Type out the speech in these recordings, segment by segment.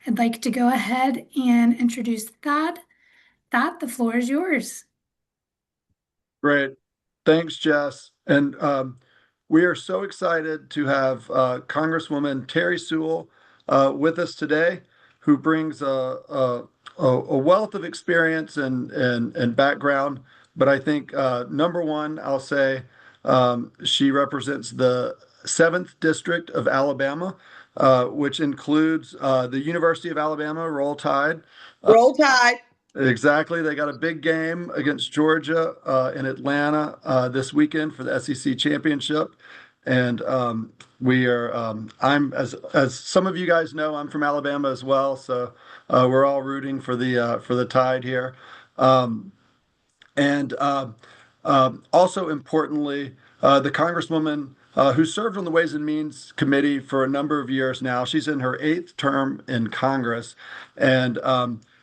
I'd like to go ahead and introduce Thad. Thad, the floor is yours. Great. Thanks, Jess. And we are so excited to have Congresswoman Terri Sewell with us today, who brings a wealth of experience and background. But I think number one, I'll say she represents the 7th District of Alabama, which includes the University of Alabama, Roll Tide. Roll Tide. Exactly. They got a big game against Georgia in Atlanta this weekend for the SEC championship. And we are, as some of you guys know, I'm from Alabama as well. So we're all rooting for the Tide here. Um, and also importantly, the Congresswoman who served on the Ways and Means Committee for a number of years now. She's in her 8th term in Congress, and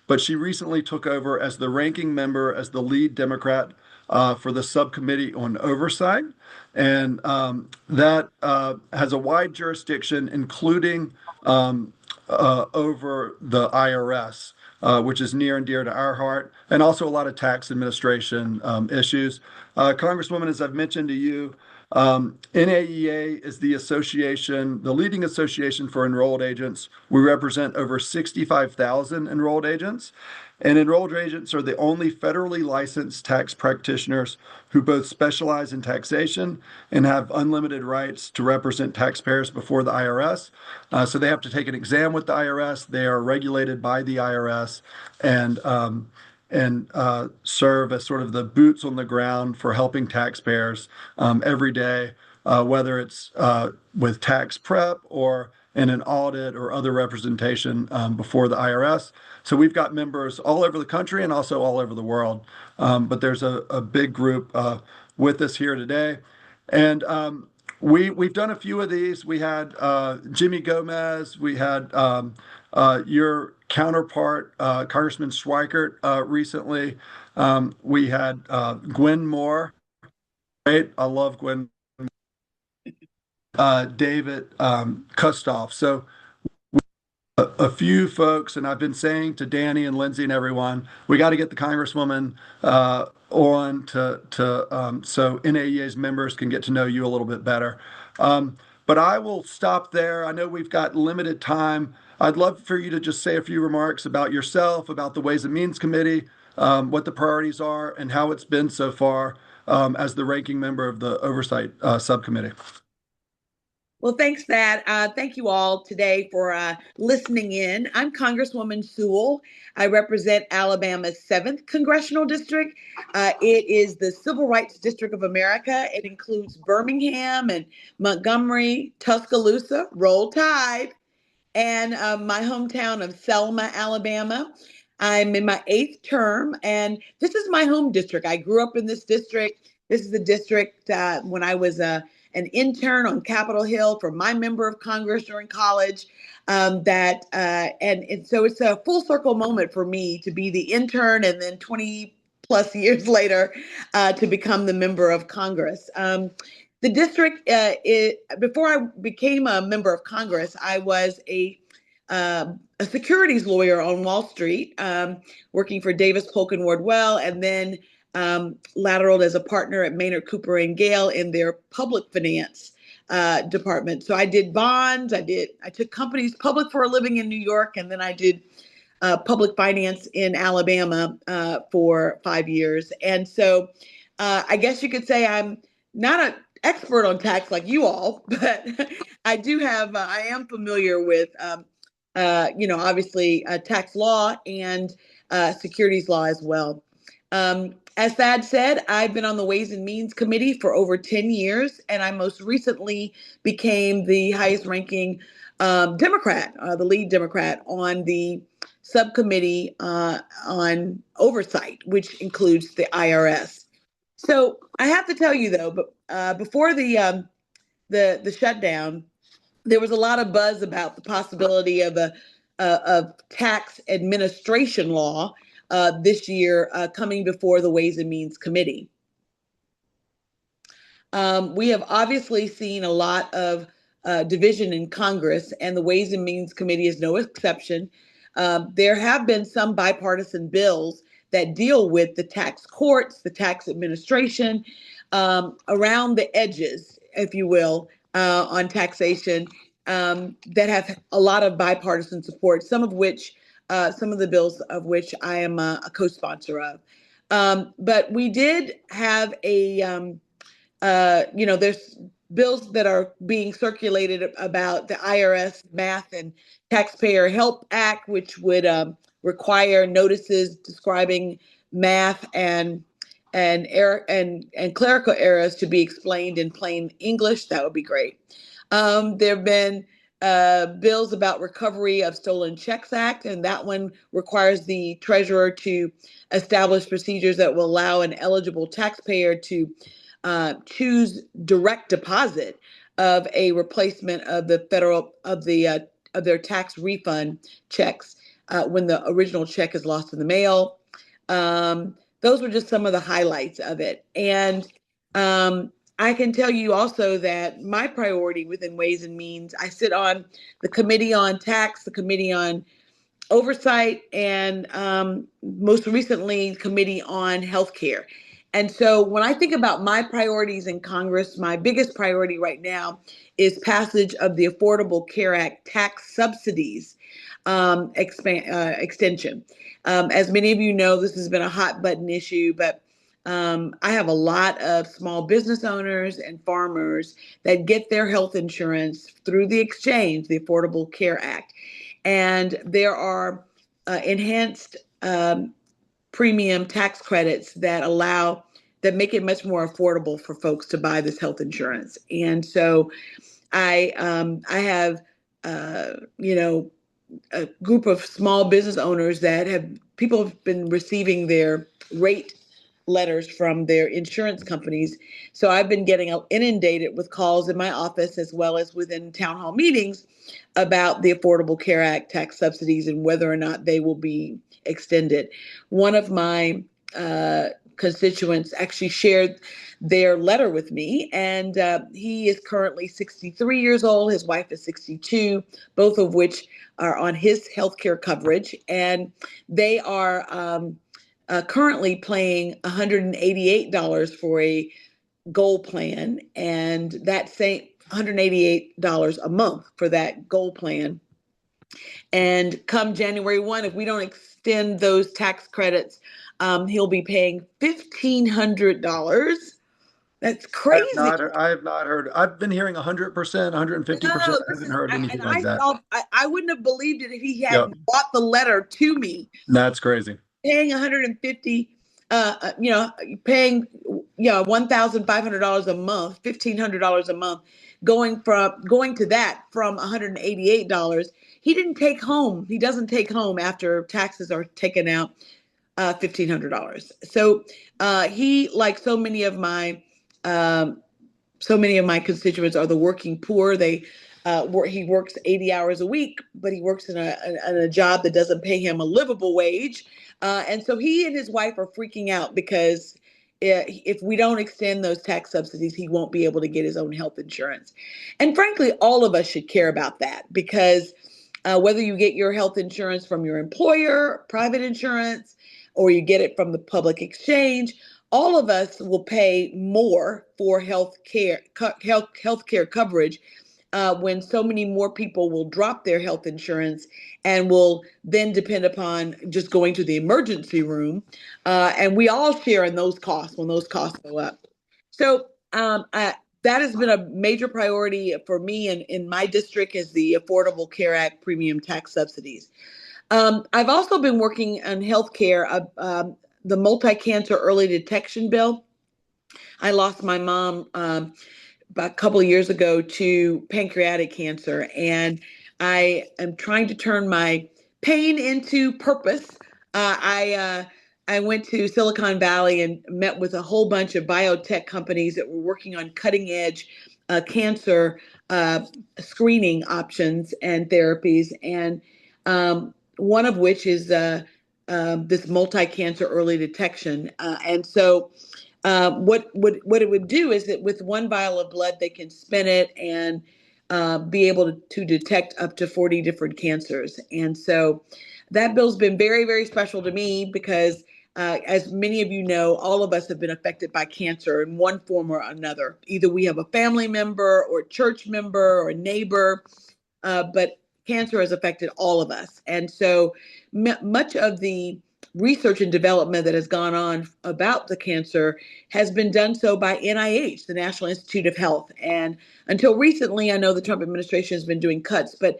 but she recently took over as the ranking member, as the lead Democrat for the Subcommittee on Oversight, and that has a wide jurisdiction, including over the IRS, which is near and dear to our heart, and also a lot of tax administration issues. Congresswoman, as I've mentioned to you, NAEA is the association, the leading association for enrolled agents. We represent over 65,000 enrolled agents. And enrolled agents are the only federally licensed tax practitioners who both specialize in taxation and have unlimited rights to represent taxpayers before the IRS. So they have to take an exam with the IRS. They are regulated by the IRS and serve as sort of the boots on the ground for helping taxpayers every day, whether it's with tax prep or in an audit or other representation before the IRS. So we've got members all over the country and also all over the world. But there's a big group with us here today. And we've done a few of these. We had Jimmy Gomez. We had your counterpart, Congressman Schweikert, recently. We had Gwen Moore. Great. I love Gwen. David Kustoff. So a few folks, and I've been saying to Danny and Lindsay and everyone, we got to get the Congresswoman on so NAEA's members can get to know you a little bit better. But I will stop there. I know we've got limited time. I'd love for you to just say a few remarks about yourself, about the Ways and Means Committee, what the priorities are, and how it's been so far as the ranking member of the Oversight Subcommittee. Well, thanks, Thad. Thank you all today for listening in. I'm Congresswoman Sewell. I represent Alabama's 7th Congressional District. It is the Civil Rights District of America. It includes Birmingham and Montgomery, Tuscaloosa, Roll Tide, and my hometown of Selma, Alabama. I'm in my 8th term, and this is my home district. I grew up in this district. This is the district when I was an intern on Capitol Hill for my member of Congress during college. And so it's a full circle moment for me to be the intern and then 20 plus years later to become the member of Congress. The district, before I became a member of Congress, I was a securities lawyer on Wall Street, working for Davis Polk and Wardwell, and then lateraled as a partner at Maynard Cooper and Gale in their public finance department. So I did bonds. I took companies public for a living in New York, and then I did public finance in Alabama for 5 years. And so I guess you could say I'm not an expert on tax like you all, but I am familiar with, obviously tax law and securities law as well. As Thad said, I've been on the Ways and Means Committee for over 10 years, and I most recently became the highest ranking Democrat, the lead Democrat on the subcommittee on oversight, which includes the IRS. So I have to tell you though, but before the shutdown, there was a lot of buzz about the possibility of of tax administration law this year coming before the Ways and Means Committee. We have obviously seen a lot of division in Congress, and the Ways and Means Committee is no exception. There have been some bipartisan bills that deal with the tax courts, the tax administration, around the edges, if you will, on taxation, that have a lot of bipartisan support, some of the bills of which I am a co-sponsor of. But we did have there's bills that are being circulated about the IRS Math and Taxpayer Help Act, which would require notices describing math and error and clerical errors to be explained in plain English. That would be great. There have been bills about recovery of stolen checks act, and that one requires the treasurer to establish procedures that will allow an eligible taxpayer to choose direct deposit of a replacement of the federal of their tax refund checks when the original check is lost in the mail. Those were just some of the highlights of it. And I can tell you also that my priority within Ways and Means, I sit on the Committee on Tax, the Committee on Oversight, and most recently, Committee on Healthcare. And so when I think about my priorities in Congress, my biggest priority right now is passage of the Affordable Care Act tax subsidies extension. As many of you know, this has been a hot button issue, but I have a lot of small business owners and farmers that get their health insurance through the exchange, the Affordable Care Act. And there are enhanced premium tax credits that make it much more affordable for folks to buy this health insurance. And so I have a group of small business owners people have been receiving their rate letters from their insurance companies. So I've been getting inundated with calls in my office as well as within town hall meetings about the Affordable Care Act tax subsidies and whether or not they will be extended. One of my constituents actually shared their letter with me, and he is currently 63 years old. His wife is 62, both of which are on his healthcare coverage, and they are currently paying $188 for a gold plan, and that same $188 a month for that gold plan. And come January 1, if we don't extend those tax credits, he'll be paying $1,500. That's crazy. I have not heard. I've been hearing 100%, 150%. I haven't heard anything like that. I wouldn't have believed it if he Yep. hadn't brought the letter to me. That's crazy. Paying 150, paying $1,500 a month, $1,500 a month, going to that from $188. He didn't take home. He doesn't take home after taxes are taken out $1,500. So he, like so many of my constituents, are the working poor. He works 80 hours a week, but he works in a job that doesn't pay him a livable wage. And so he and his wife are freaking out because if we don't extend those tax subsidies, he won't be able to get his own health insurance. And frankly, all of us should care about that, because whether you get your health insurance from your employer, private insurance, or you get it from the public exchange, all of us will pay more for health care coverage when so many more people will drop their health insurance and will then depend upon just going to the emergency room. And we all share in those costs when those costs go up. So that has been a major priority for me in my district, is the Affordable Care Act premium tax subsidies. I've also been working on healthcare, the multi-cancer early detection bill. I lost my mom about a couple of years ago to pancreatic cancer, and I am trying to turn my pain into purpose. I went to Silicon Valley and met with a whole bunch of biotech companies that were working on cutting edge cancer screening options and therapies, and one of which is this multi-cancer early detection. And so what it would do is that with one vial of blood, they can spin it and be able to detect up to 40 different cancers. And so that bill's been very, very special to me because, as many of you know, all of us have been affected by cancer in one form or another. Either we have a family member or a church member or a neighbor, but cancer has affected all of us. And so much of the research and development that has gone on about the cancer has been done so by NIH, the National Institute of Health. And until recently, I know the Trump administration has been doing cuts, but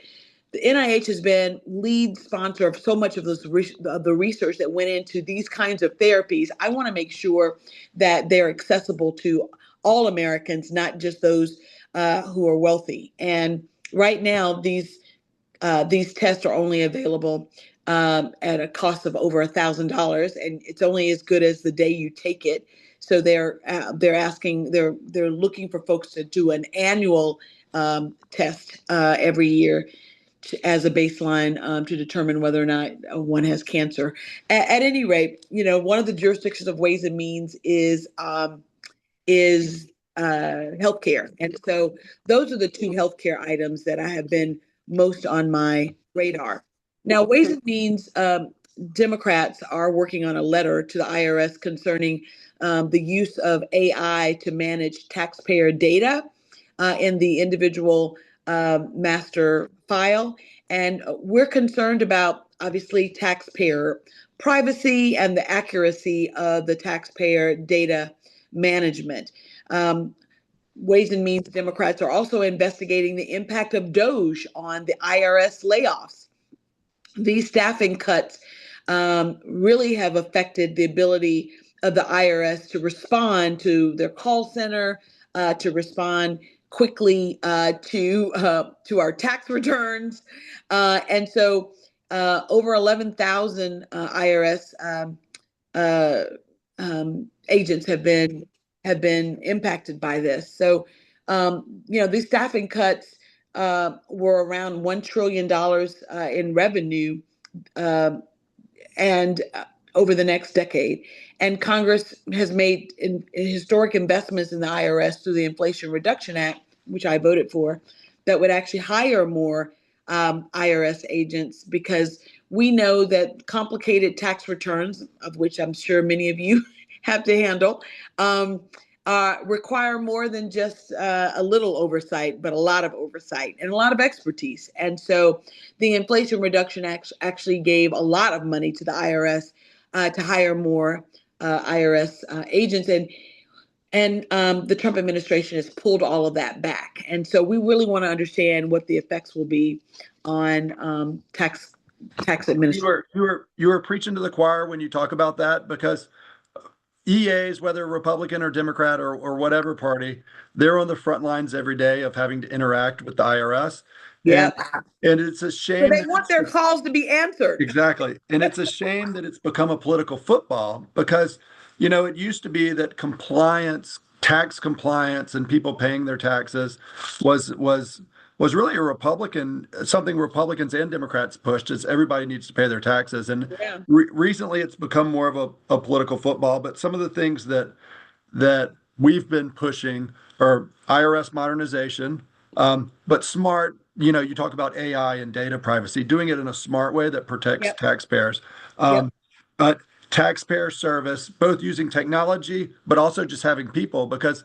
the NIH has been lead sponsor of so much of the research that went into these kinds of therapies. I want to make sure that they're accessible to all Americans, not just those who are wealthy. And right now, these tests are only available at a cost of over $1,000, and it's only as good as the day you take it. So they're looking for folks to do an annual test every year as a baseline to determine whether or not one has cancer. At any rate, one of the jurisdictions of Ways and Means is healthcare, and so those are the two healthcare items that I have been most on my radar. Now, Ways and Means Democrats are working on a letter to the IRS concerning the use of AI to manage taxpayer data in the individual master file. And we're concerned about, obviously, taxpayer privacy and the accuracy of the taxpayer data management. Ways and Means Democrats are also investigating the impact of DOGE on the IRS layoffs. These staffing cuts really have affected the ability of the IRS to respond to their call center, to respond quickly to our tax returns, and so over 11,000 IRS agents have been impacted by this. So, these staffing cuts were around $1 trillion in revenue and over the next decade. And Congress has made historic investments in the IRS through the Inflation Reduction Act, which I voted for, that would actually hire more IRS agents, because we know that complicated tax returns, of which I'm sure many of you have to handle, require more than just a little oversight, but a lot of oversight and a lot of expertise. And so the Inflation Reduction Act actually gave a lot of money to the IRS to hire more IRS agents. And the Trump administration has pulled all of that back. And so we really want to understand what the effects will be on tax administration. You were preaching to the choir when you talk about that, because EAs, whether Republican or Democrat or whatever party, they're on the front lines every day of having to interact with the IRS. Yeah. And it's a So shame. they want their calls to be answered. Exactly. And it's a shame that it's become a political football, because, it used to be that tax compliance and people paying their taxes was really something Republicans and Democrats pushed, is everybody needs to pay their taxes. And Yeah. recently it's become more of a political football. But some of the things that we've been pushing are IRS modernization, but smart. You talk about AI and data privacy, doing it in a smart way that protects Yep. taxpayers. Yep. But taxpayer service, both using technology, but also just having people, because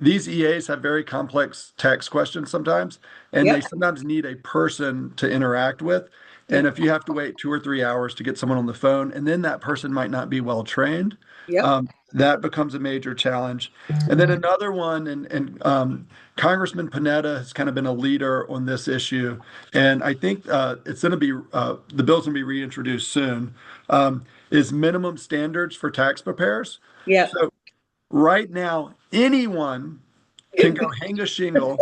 these EAs have very complex tax questions sometimes, and Yep. they sometimes need a person to interact with. And if you have to wait 2 or 3 hours to get someone on the phone, and then that person might not be well trained, Yep. that becomes a major challenge. And then another one, and Congressman Panetta has kind of been a leader on this issue, and I think it's going to be the bill's going to be reintroduced soon. Is minimum standards for tax preparers. Yep. So right now, anyone can go hang a shingle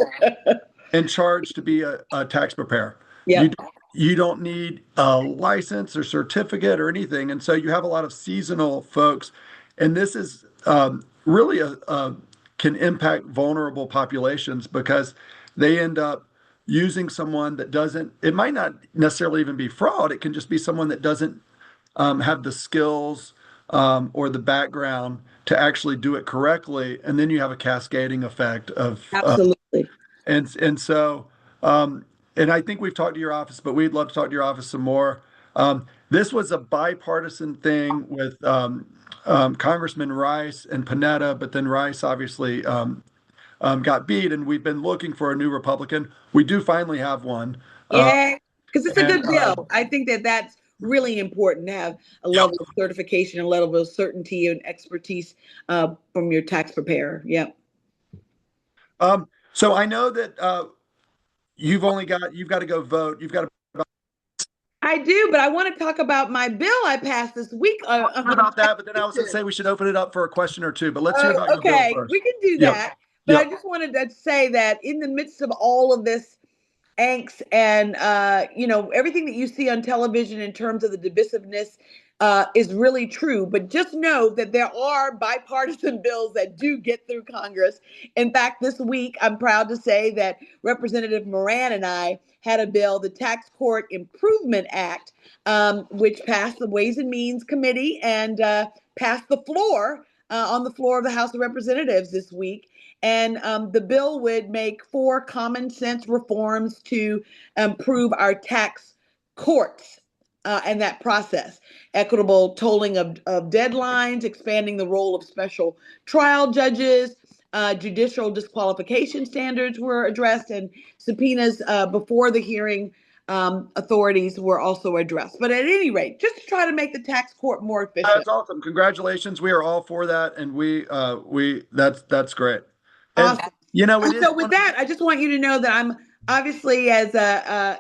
and charge to be a tax preparer. Yep. You don't need a license or certificate or anything. And so you have a lot of seasonal folks. And this is really can impact vulnerable populations, because they end up using someone that doesn't, it might not necessarily even be fraud. It can just be someone that doesn't have the skills or the background to actually do it correctly. And then you have a cascading effect of Absolutely. and so And I think we've talked to your office, but we'd love to talk to your office some more. This was a bipartisan thing with Congressman Rice and Panetta, but then Rice obviously got beat, and we've been looking for a new Republican. We do finally have one. Yeah, because it's a And good bill. I think that that's really important to have a Yep. level of certification, a level of certainty and expertise from your tax preparer. Yep. So I know that you've got to go vote. You've got to I do, but I want to talk about my bill I passed this week. talk about that, but then I was going to say we should open it up for a question or two. But let's hear about your bill Okay, first. we can do Yep. that. But I Yep. just wanted to say that in the midst of all of this angst and everything that you see on television in terms of the divisiveness is really true. But just know that there are bipartisan bills that do get through Congress. In fact, this week I'm proud to say that Representative Moran and I had a bill, the Tax Court Improvement Act, which passed the Ways and Means Committee and passed the floor on the floor of the House of Representatives this week. And the bill would make 4 common sense reforms to improve our tax courts and that process. Equitable tolling of deadlines, expanding the role of special trial judges, judicial disqualification standards were addressed, and subpoenas before the hearing authorities were also addressed. But at any rate, just to try to make the tax court more efficient. That's awesome. Congratulations. We are all for that, and that's great. And Awesome. it is So with that, I just want you to know that I'm obviously I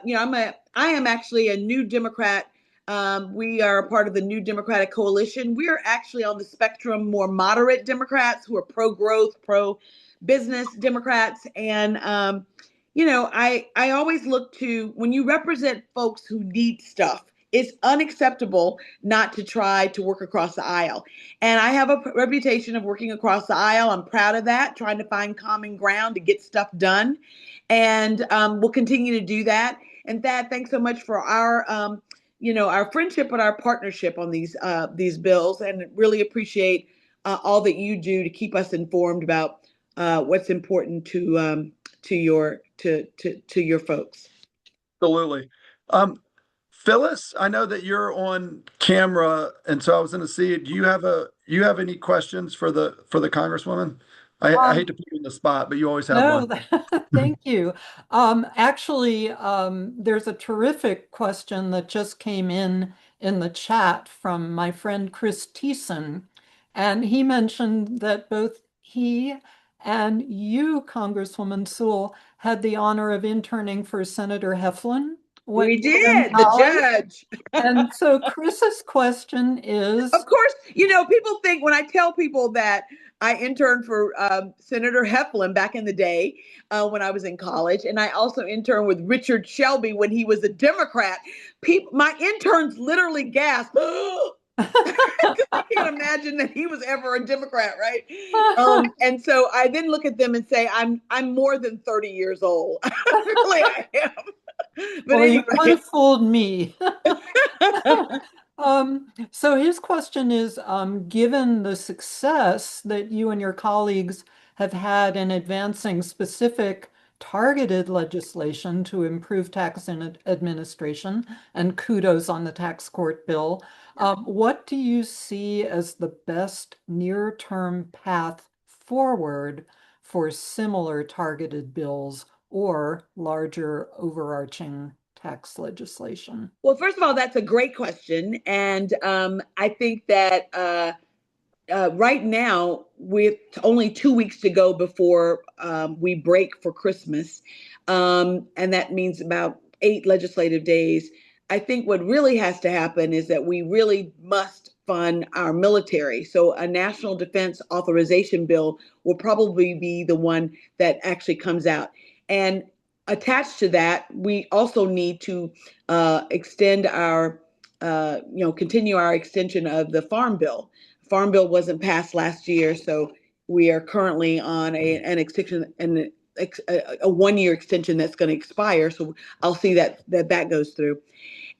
am actually a new Democrat. We are a part of the New Democratic Coalition. We are actually on the spectrum more moderate Democrats who are pro-growth, pro-business Democrats. And I always look to when you represent folks who need stuff, it's unacceptable not to try to work across the aisle. And I have a reputation of working across the aisle. I'm proud of that, trying to find common ground to get stuff done. And we'll continue to do that. And Thad, thanks so much for our friendship and our partnership on these bills, and really appreciate all that you do to keep us informed about what's important to your folks. Absolutely. Phyllis, I know that you're on camera, and so I was going to see, do you have any questions for the Congresswoman? I hate to put you in the spot, but you always have No, one. thank you. Actually, there's a terrific question that just came in the chat from my friend Chris Thiessen, and he mentioned that both he and you, Congresswoman Sewell, had the honor of interning for Senator Heflin when We you were in did, the college. judge. And so Chris's question is, Of course, people think when I tell people that I interned for Senator Heflin back in the day when I was in college, and I also interned with Richard Shelby when he was a Democrat. My interns literally gasped. I can't imagine that he was ever a Democrat, right? And so I then look at them and say, I'm more than 30 years old. Really, I am. But well, you anyway. could have fooled me. So his question is, given the success that you and your colleagues have had in advancing specific targeted legislation to improve tax administration, and kudos on the tax court bill, what do you see as the best near-term path forward for similar targeted bills or larger overarching tax legislation? Well, first of all, that's a great question. And I think that right now, with only 2 weeks to go before we break for Christmas, and that means about 8 legislative days, I think what really has to happen is that we really must fund our military. So a national defense authorization bill will probably be the one that actually comes out. And attached to that, we also need to extend our, continue our extension of the Farm Bill. Farm Bill wasn't passed last year, so we are currently on an extension and a 1-year extension that's going to expire. So I'll see that goes through.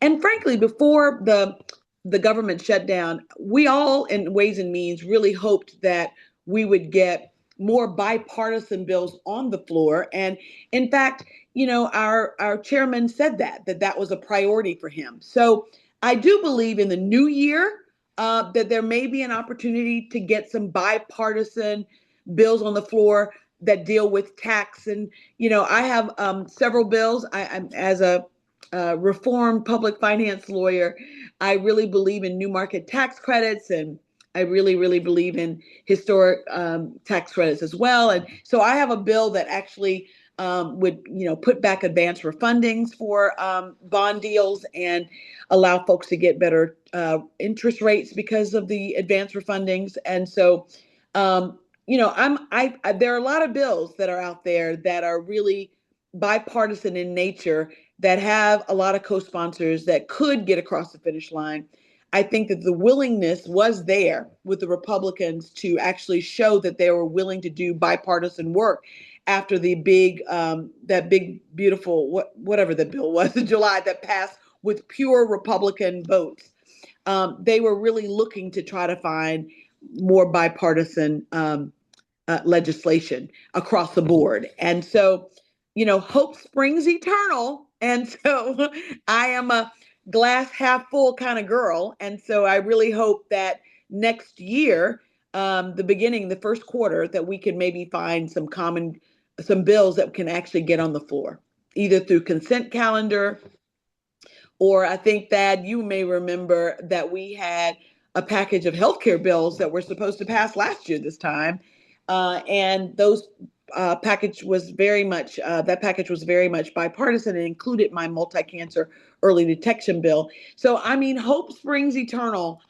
And frankly, before the government shutdown, we all in Ways and Means really hoped that we would get more bipartisan bills on the floor. And in fact, our chairman said that was a priority for him. So I do believe in the new year that there may be an opportunity to get some bipartisan bills on the floor that deal with tax. And I have several bills. I'm as a reformed public finance lawyer, I really believe in new market tax credits, and I really, really believe in historic tax credits as well. And so I have a bill that actually would, put back advance refundings for bond deals and allow folks to get better interest rates because of the advance refundings. And so, there are a lot of bills that are out there that are really bipartisan in nature, that have a lot of co-sponsors that could get across the finish line. I think that the willingness was there with the Republicans to actually show that they were willing to do bipartisan work after the that big, beautiful, whatever the bill was in July that passed with pure Republican votes. They were really looking to try to find more bipartisan legislation across the board. And so, hope springs eternal. And so I am a glass half full kind of girl. And so I really hope that next year, the first quarter, that we can maybe find some bills that can actually get on the floor, either through consent calendar, or I think that you may remember that we had a package of healthcare bills that were supposed to pass last year this time. And those package was very much bipartisan and included my multi-cancer early detection bill. So, hope springs eternal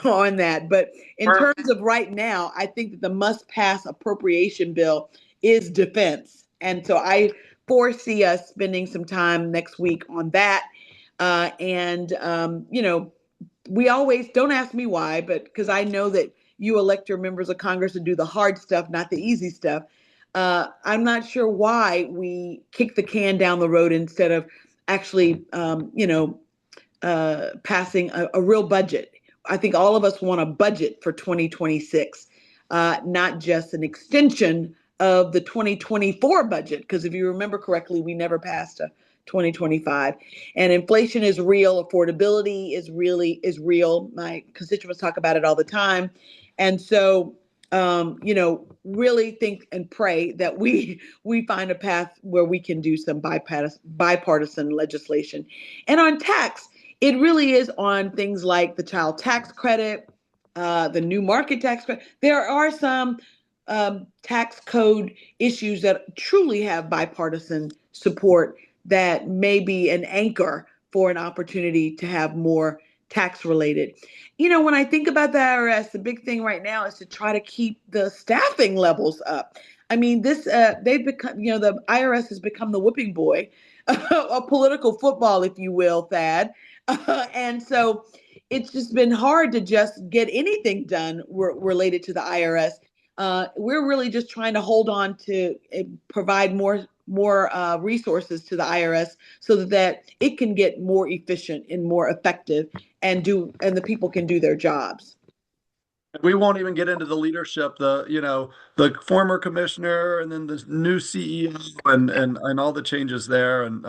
on that. But in terms of right now, I think that the must-pass appropriation bill is defense. And so I foresee us spending some time next week on that. We always, don't ask me why, but because I know that you elect your members of Congress to do the hard stuff, not the easy stuff. I'm not sure why we kick the can down the road instead of actually, passing a real budget. I think all of us want a budget for 2026, not just an extension of the 2024 budget. Because if you remember correctly, we never passed a 2025, and inflation is real. Affordability is real. My constituents talk about it all the time. And so, really think and pray that we find a path where we can do some bipartisan legislation. And on tax, it really is on things like the child tax credit, the new market tax credit. There are some tax code issues that truly have bipartisan support that may be an anchor for an opportunity to have more tax related. When I think about the IRS, the big thing right now is to try to keep the staffing levels up. They've become, the IRS has become the whipping boy of political football, if you will, Thad. And so it's just been hard to just get anything done related to the IRS. We're really just trying to hold on to provide more resources to the IRS so that it can get more efficient and more effective, and the people can do their jobs. We won't even get into the leadership, the former commissioner and then the new CEO and all the changes there, and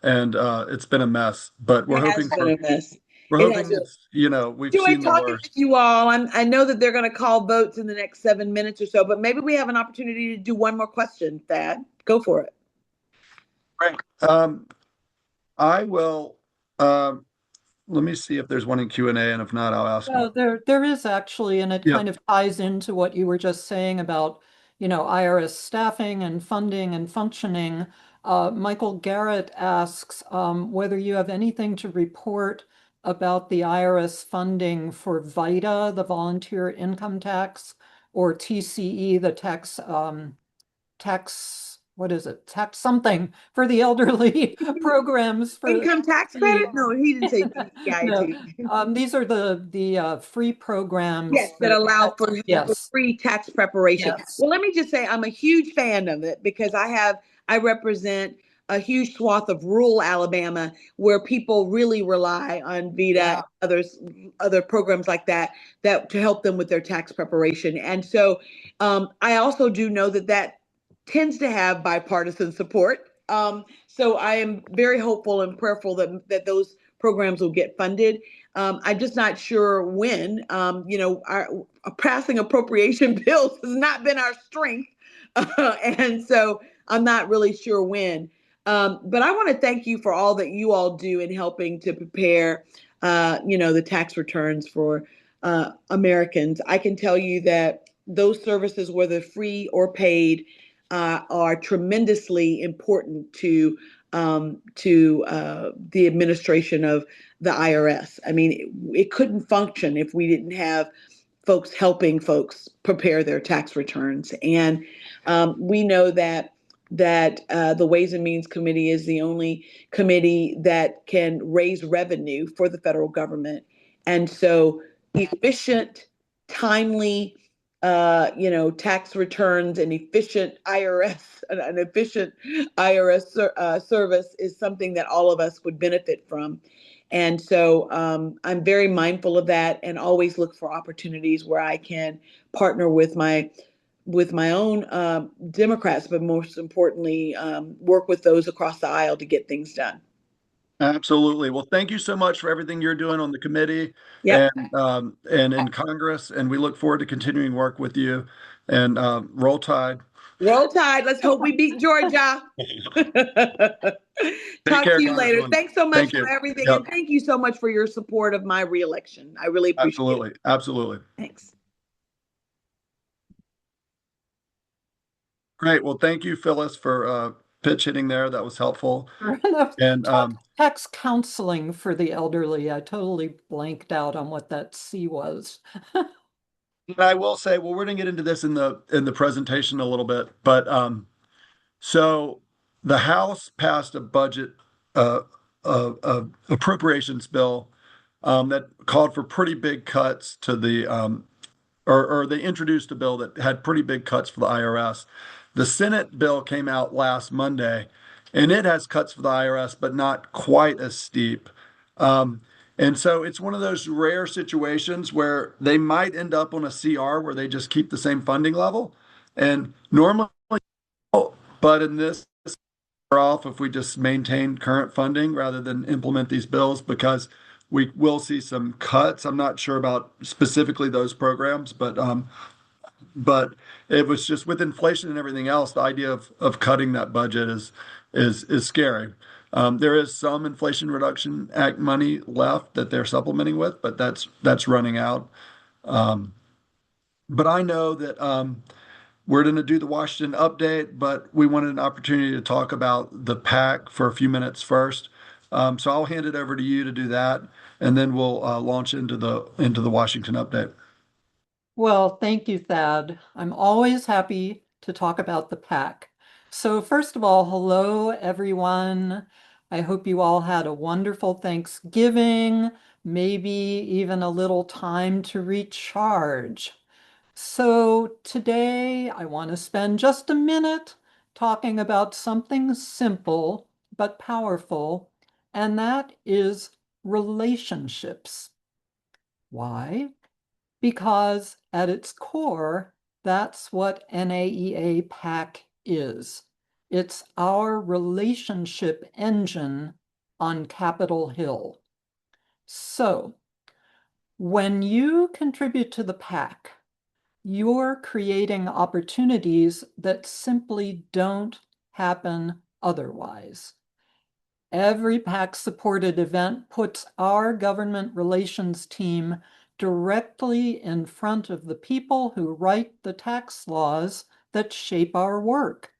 it's been a mess. But we're hoping we've Enjoy seen the talking worst. with you all. I know that they're going to call votes in the next 7 minutes or so, but maybe we have an opportunity to do one more question. Thad, go for it. Great. I will. Let me see if there's one in Q&A, and if not, I'll ask. Oh, there is actually, and it kind of ties into what you were just saying about, IRS staffing and funding and functioning. Michael Garrett asks whether you have anything to report about the IRS funding for VITA, the volunteer income tax, or TCE, the tax, what is it? Tax something for the elderly programs for income tax credit? No, he didn't say TCIT. No. These are the free programs. Yes, that allow for free tax preparation. Yes. Well, let me just say I'm a huge fan of it because I represent a huge swath of rural Alabama where people really rely on VITA and other programs like that to help them with their tax preparation. And so I also do know that tends to have bipartisan support. So I am very hopeful and prayerful that those programs will get funded. I'm just not sure when. Our passing appropriation bills has not been our strength, and so I'm not really sure when. But I want to thank you for all that you all do in helping to prepare, the tax returns for Americans. I can tell you that those services, whether free or paid, are tremendously important to the administration of the IRS. I mean, it couldn't function if we didn't have folks helping folks prepare their tax returns. And we know that the Ways and Means Committee is the only committee that can raise revenue for the federal government. And so efficient, timely, tax returns and efficient an efficient IRS service is something that all of us would benefit from. And so I'm very mindful of that and always look for opportunities where I can partner with my own Democrats, but most importantly, work with those across the aisle to get things done. Absolutely. Well, thank you so much for everything you're doing on the committee Yep. and in Congress. And we look forward to continuing work with you. And roll Tide. Roll Tide. Let's hope we beat Georgia. Take Talk care, to you later. Congresswoman. Thanks so much Thank for you. everything. Yep. And thank you so much for your support of my reelection. I really appreciate Absolutely. it. Absolutely. Thanks. Great. Well, thank you, Phyllis, for pitch hitting there. That was helpful. And Tax counseling for the elderly. I totally blanked out on what that C was. I will say, well, we're going to get into this in the presentation a little bit, but so the House passed a budget appropriations bill that called for pretty big cuts to the or they introduced a bill that had pretty big cuts for the IRS. The Senate bill came out last Monday, and it has cuts for the IRS, but not quite as steep. And so it's one of those rare situations where they might end up on a CR where they just keep the same funding level. And normally, but in this, we're off if we just maintain current funding rather than implement these bills because we will see some cuts. I'm not sure about specifically those programs, but it was just with inflation and everything else, the idea of cutting that budget is scary. There is some Inflation Reduction Act money left that they're supplementing with, but that's running out. But I know that we're going to do the Washington update, but we wanted an opportunity to talk about the PAC for a few minutes first. So I'll hand it over to you to do that, and then we'll launch into the Washington update. Well, thank you, Thad. I'm always happy to talk about the PAC. So first of all, hello, everyone. I hope you all had a wonderful Thanksgiving, maybe even a little time to recharge. So today I want to spend just a minute talking about something simple but powerful, and that is relationships. Why? Because at its core, that's what NAEA PAC is. It's our relationship engine on Capitol Hill. So when you contribute to the PAC, you're creating opportunities that simply don't happen otherwise. Every PAC-supported event puts our government relations team directly in front of the people who write the tax laws that shape our work,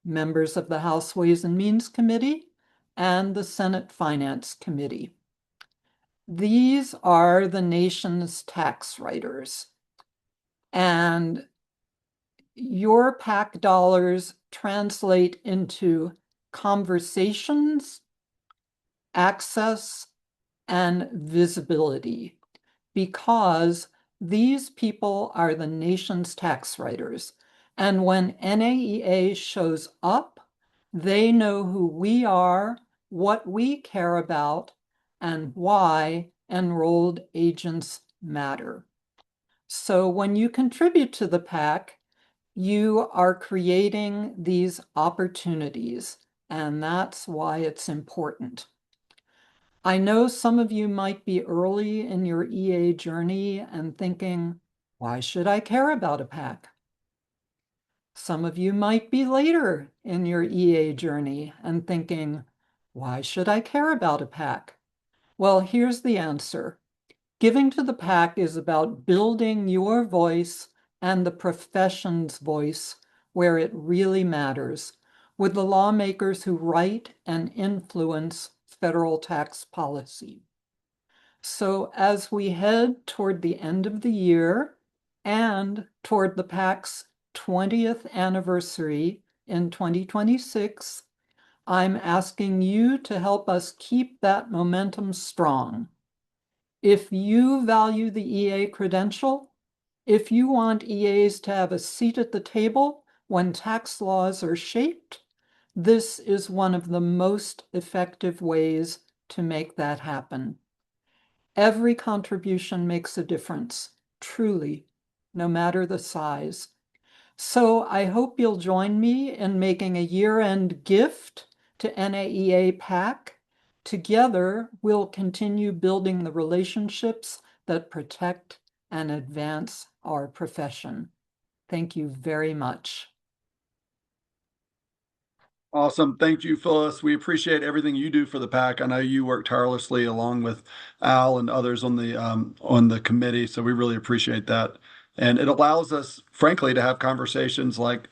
members of the House Ways and Means Committee and the Senate Finance Committee. These are the nation's tax writers. And your PAC dollars translate into conversations, access, and visibility, because these people are the nation's tax writers. And when NAEA shows up, They know who we are, what we care about, and why enrolled agents matter. So when you contribute to the PAC, you are creating these opportunities, and that's why it's important. I know some of you might be early in your EA journey and thinking, why should I care about a PAC? Some of you might be later in your EA journey and thinking, why should I care about a PAC? Well, here's the answer. Giving to the PAC is about building your voice and the profession's voice where it really matters, with the lawmakers who write and influence federal tax policy. So as we head toward the end of the year and toward the PAC's 20th anniversary in 2026, I'm asking you to help us keep that momentum strong. If you value the EA credential, if you want EAs to have a seat at the table when tax laws are shaped, this is one of the most effective ways to make that happen. Every contribution makes a difference, truly, no matter the size. So I hope you'll join me in making a year-end gift to NAEA PAC. Together, we'll continue building the relationships that protect and advance our profession. Thank you very much. Awesome. Thank you, Phyllis. We appreciate everything you do for the PAC. I know you work tirelessly along with Al and others on the committee, so we really appreciate that. And it allows us, frankly, to have conversations like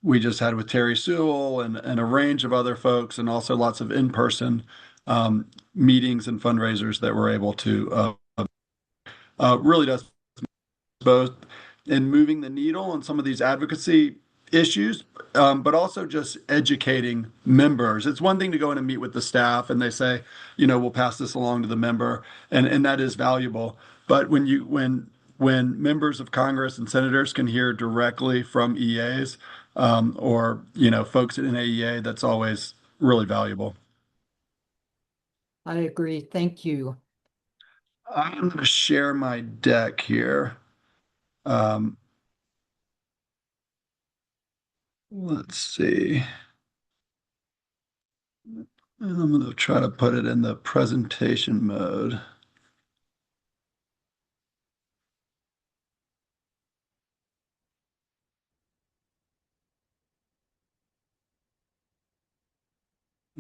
we just had with Terri Sewell and a range of other folks, and also lots of in-person meetings and fundraisers that we're able to really does both in moving the needle on some of these advocacy issues, but also just educating members. It's one thing to go in and meet with the staff and they say, we'll pass this along to the member, and that is valuable. But when members of Congress and senators can hear directly from EAs, or folks at NAEA, that's always really valuable. I agree. Thank you. I'm going to share my deck here. Let's see. And I'm going to try to put it in the presentation mode.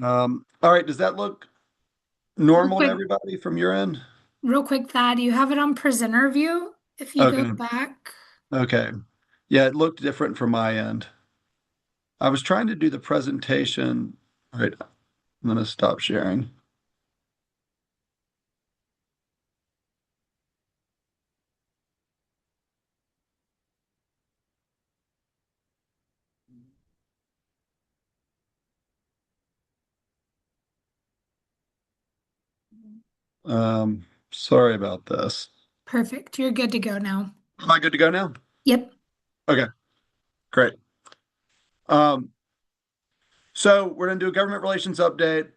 All right, does that look normal to quick, everybody from your end? real quick, Thad, you have it on presenter view. If you go Okay. back. Okay. Yeah, it looked different from my end. I was trying to do the presentation. All right, I'm going to stop sharing. Sorry about this. Perfect. You're good to go now. Am I good to go now? Yep. Okay, great. So we're going to do a government relations update.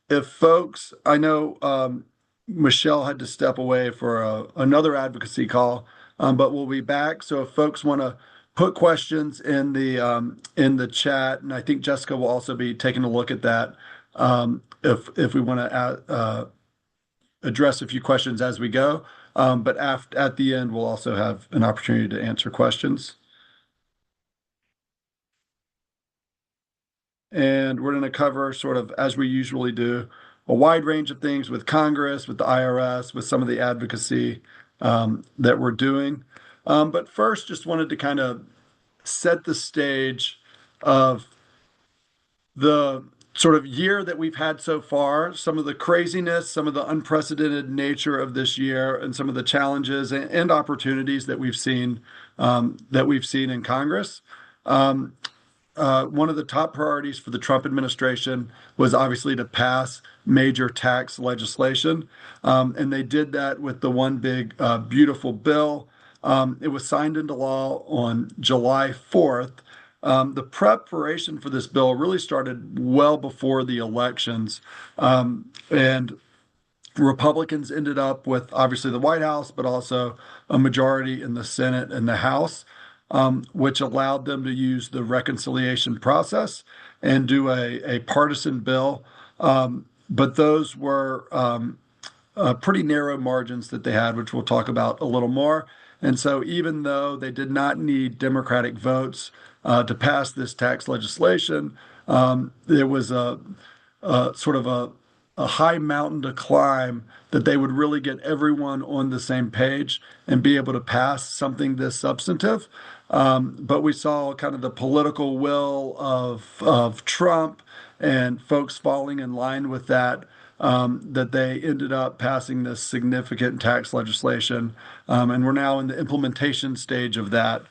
If folks, I know Michelle had to step away for another advocacy call, but we'll be back. So if folks want to put questions in the chat, and I think Jessica will also be taking a look at that. If we want to address a few questions as we go, but at the end we'll also have an opportunity to answer questions. And we're going to cover, sort of as we usually do, a wide range of things with Congress, with the IRS, with some of the advocacy that we're doing. But first, just wanted to kind of set the stage of the sort of year that we've had so far, some of the craziness, some of the unprecedented nature of this year, and some of the challenges and opportunities that we've seen in Congress. One of the top priorities for the Trump administration was obviously to pass major tax legislation. And they did that with the One Big Beautiful Bill. It was signed into law on July 4th. The preparation for this bill really started well before the elections, and Republicans ended up with obviously the White House, but also a majority in the Senate and the House, which allowed them to use the reconciliation process and do a partisan bill. But those were pretty narrow margins that they had, which we'll talk about a little more. And so, even though they did not need Democratic votes to pass this tax legislation, it was a sort of a high mountain to climb that they would really get everyone on the same page and be able to pass something this substantive. But we saw kind of the political will of Trump and folks falling in line with that, that they ended up passing this significant tax legislation. And we're now in the implementation stage of that,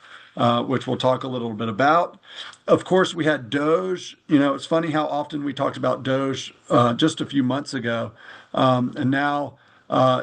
which we'll talk a little bit about. Of course, we had Doge. It's funny how often we talked about Doge just a few months ago. And now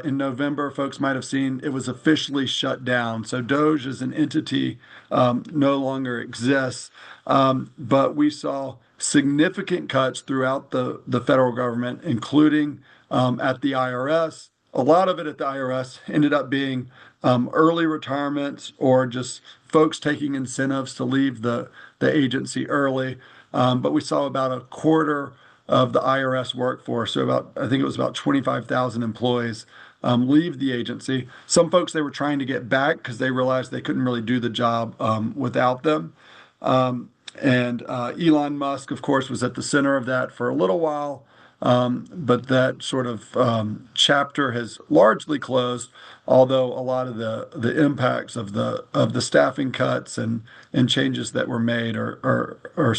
in November, folks might have seen it was officially shut down. So Doge as an entity no longer exists. But we saw significant cuts throughout the federal government, including at the IRS. A lot of it at the IRS ended up being early retirements or just folks taking incentives to leave the agency early. But we saw about a quarter of the IRS workforce, so I think it was about 25,000 employees, leave the agency. Some folks they were trying to get back because they realized they couldn't really do the job without them. And Elon Musk, of course, was at the center of that for a little while. But that sort of chapter has largely closed, although a lot of the impacts of the staffing cuts and changes that were made are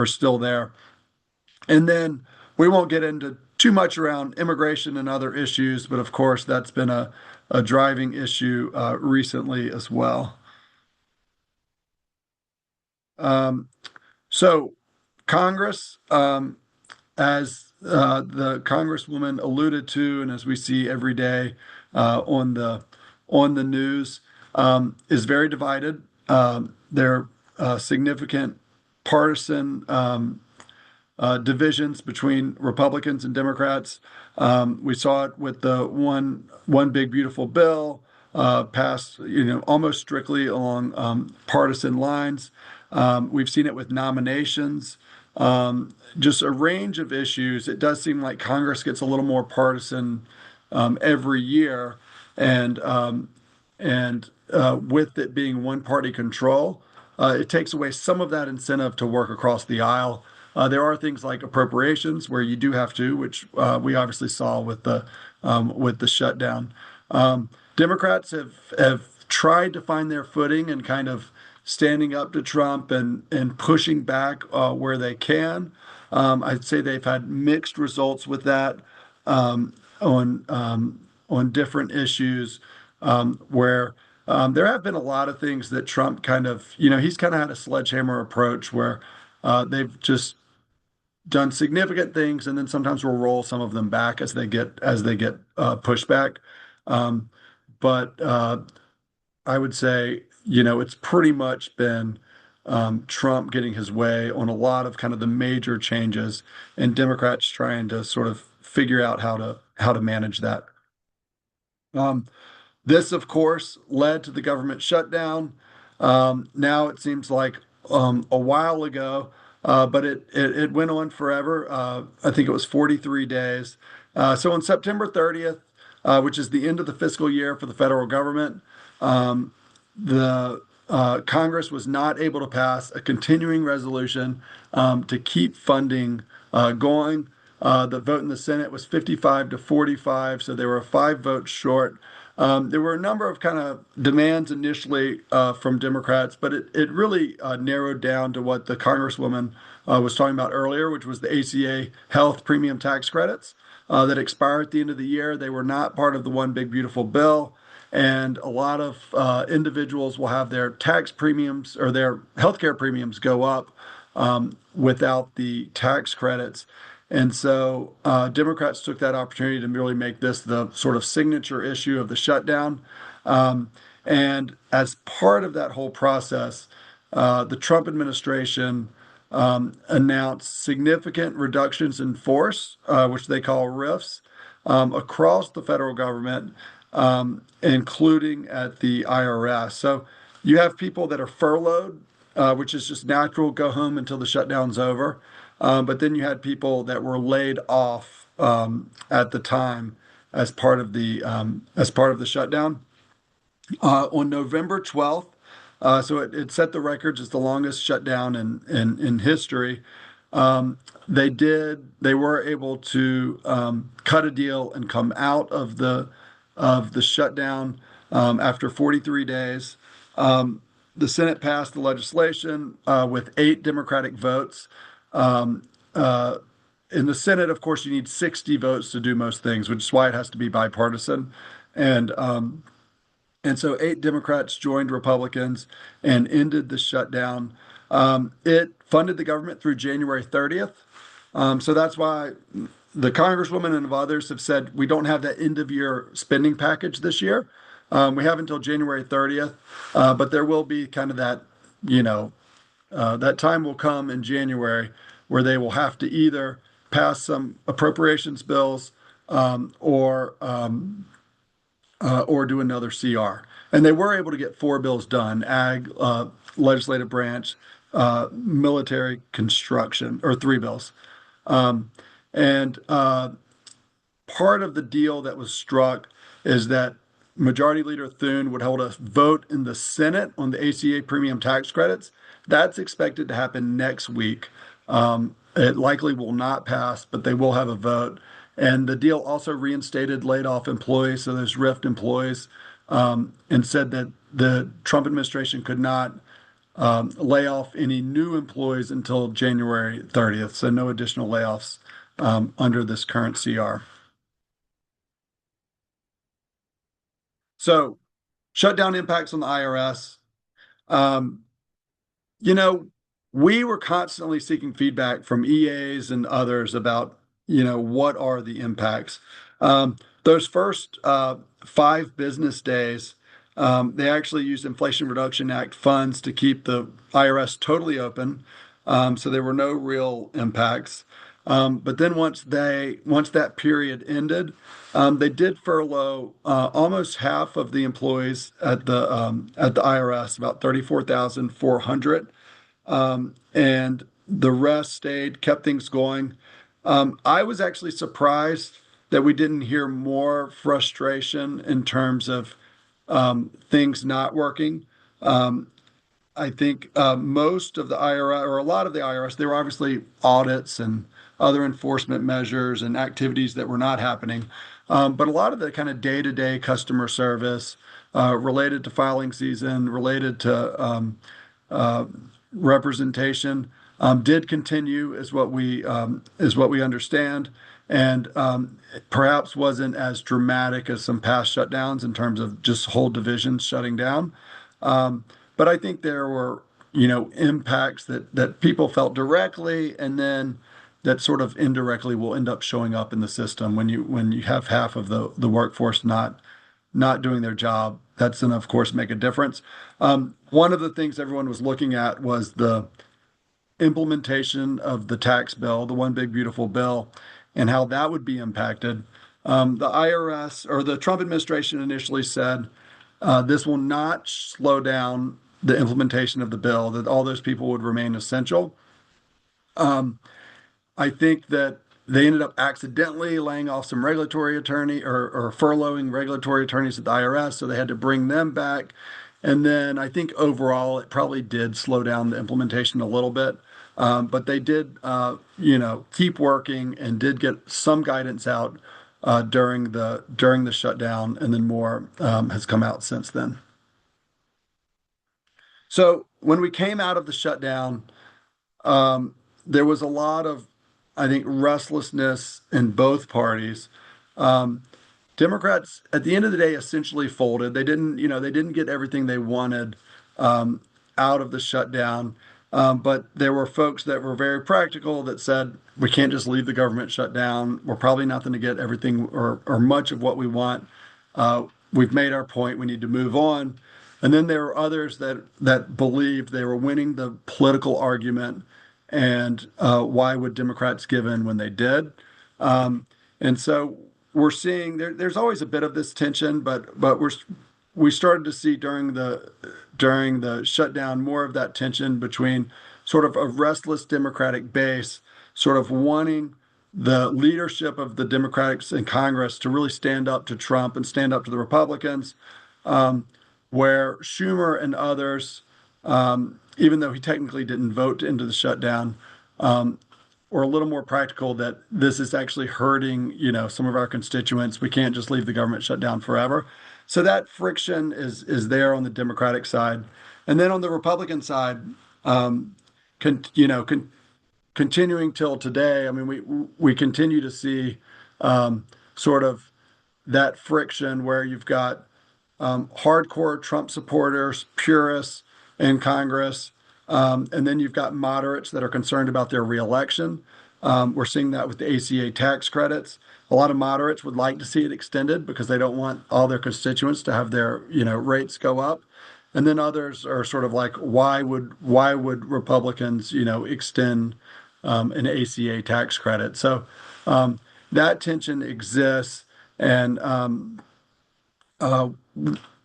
still there. And then we won't get into too much around immigration and other issues, but of course that's been a driving issue recently as well. So Congress, as the Congresswoman alluded to, and as we see every day on the news, is very divided. There are significant partisan divisions between Republicans and Democrats. We saw it with the one big beautiful bill passed, almost strictly along partisan lines. We've seen it with nominations, just a range of issues. It does seem like Congress gets a little more partisan every year, and with it being one party control, it takes away some of that incentive to work across the aisle. There are things like appropriations where you do have to, which we obviously saw with the shutdown. Democrats have tried to find their footing and kind of standing up to Trump and pushing back where they can. I'd say they've had mixed results with that on different issues where there have been a lot of things that Trump kind of, he's kind of had a sledgehammer approach where they've just done significant things, and then sometimes we'll roll some of them back as they get pushback. But I would say, it's pretty much been Trump getting his way on a lot of kind of the major changes, and Democrats trying to sort of figure out how to manage that. This, of course, led to the government shutdown. Now it seems like a while ago, but it went on forever. I think it was 43 days. So on September 30th, which is the end of the fiscal year for the federal government, the Congress was not able to pass a continuing resolution to keep funding going. The vote in the Senate was 55 to 45, so they were 5 votes short. There were a number of kind of demands initially from Democrats, but it really narrowed down to what the Congresswoman was talking about earlier, which was the ACA health premium tax credits that expire at the end of the year. They were not part of the one big beautiful bill. And a lot of individuals will have their tax premiums or their healthcare premiums go up without the tax credits. And so Democrats took that opportunity to really make this the sort of signature issue of the shutdown. And as part of that whole process, the Trump administration announced significant reductions in force, which they call RIFs, across the federal government, including at the IRS. So you have people that are furloughed, which is just natural, go home until the shutdown's over. But then you had people that were laid off at the time as part of the shutdown. On November 12th, so it set the records as the longest shutdown in history. They were able to cut a deal and come out of the shutdown after 43 days. The Senate passed the legislation with 8 Democratic votes. Um, uh, in the Senate, of course, you need 60 votes to do most things, which is why it has to be bipartisan. And um, and so 8 Democrats joined Republicans and ended the shutdown. It funded the government through January 30th. So that's why the Congresswoman and others have said we don't have that end of year spending package this year. We have until January 30th, but there will be kind of that, you know, that time will come in January where they will have to either pass some appropriations bills or do another CR. And they were able to get 4 bills done: ag, legislative branch, military construction, or 3 bills. Um, and Part of the deal that was struck is that Majority Leader Thune would hold a vote in the Senate on the ACA premium tax credits. That's expected to happen next week. It likely will not pass, but they will have a vote. And the deal also reinstated laid off employees, so there's RIFT employees, and said that the Trump administration could not lay off any new employees until January 30th. So no additional layoffs under this current CR. So shutdown impacts on the IRS. Um, you know, we were constantly seeking feedback from EAs and others about, what are the impacts. Those first 5 business days, they actually used Inflation Reduction Act funds to keep the IRS totally open. So there were no real impacts. But then once that period ended, they did furlough almost half of the employees at the IRS, about 34,400, and the rest stayed, kept things going. I was actually surprised that we didn't hear more frustration in terms of things not working. Um, I think most of the IRS, or a lot of the IRS, there were obviously audits and other enforcement measures and activities that were not happening. But a lot of the kind of day-to-day customer service related to filing season, related to uh, representation, did continue, is what we understand, and perhaps wasn't as dramatic as some past shutdowns in terms of just whole divisions shutting down. But I think there were, impacts that people felt directly, and then that sort of indirectly will end up showing up in the system when you have half of the workforce not doing their job. That's going to, of course, make a difference. One of the things everyone was looking at was the implementation of the tax bill, the one big beautiful bill, and how that would be impacted. The IRS, or the Trump administration, initially said this will not slow down the implementation of the bill, that all those people would remain essential. I think that they ended up accidentally laying off some regulatory attorney, or furloughing regulatory attorneys at the IRS, so they had to bring them back. And then I think overall it probably did slow down the implementation a little bit. But they did, keep working and did get some guidance out during the shutdown, and then more has come out since then. So when we came out of the shutdown, there was a lot of, I think, restlessness in both parties. Um, Democrats, at the end of the day, essentially folded. They didn't get everything they wanted out of the shutdown. But there were folks that were very practical that said, we can't just leave the government shut down. We're probably not going to get everything or much of what we want. We've made our point. We need to move on. And then there were others that believed they were winning the political argument, and why would Democrats give in when they did? And so we're seeing there's always a bit of this tension, but we started to see during the shutdown more of that tension between sort of a restless Democratic base, sort of wanting the leadership of the Democrats in Congress to really stand up to Trump and stand up to the Republicans, where Schumer and others, even though he technically didn't vote into the shutdown, were a little more practical that this is actually hurting, some of our constituents. We can't just leave the government shut down forever. So that friction is there on the Democratic side. And then on the Republican side, continuing till today, I mean, we continue to see sort of that friction where you've got hardcore Trump supporters, purists in Congress, and then you've got moderates that are concerned about their reelection. We're seeing that with the ACA tax credits. A lot of moderates would like to see it extended because they don't want all their constituents to have their rates go up. And then others are sort of like, why would Republicans extend an ACA tax credit? So that tension exists, and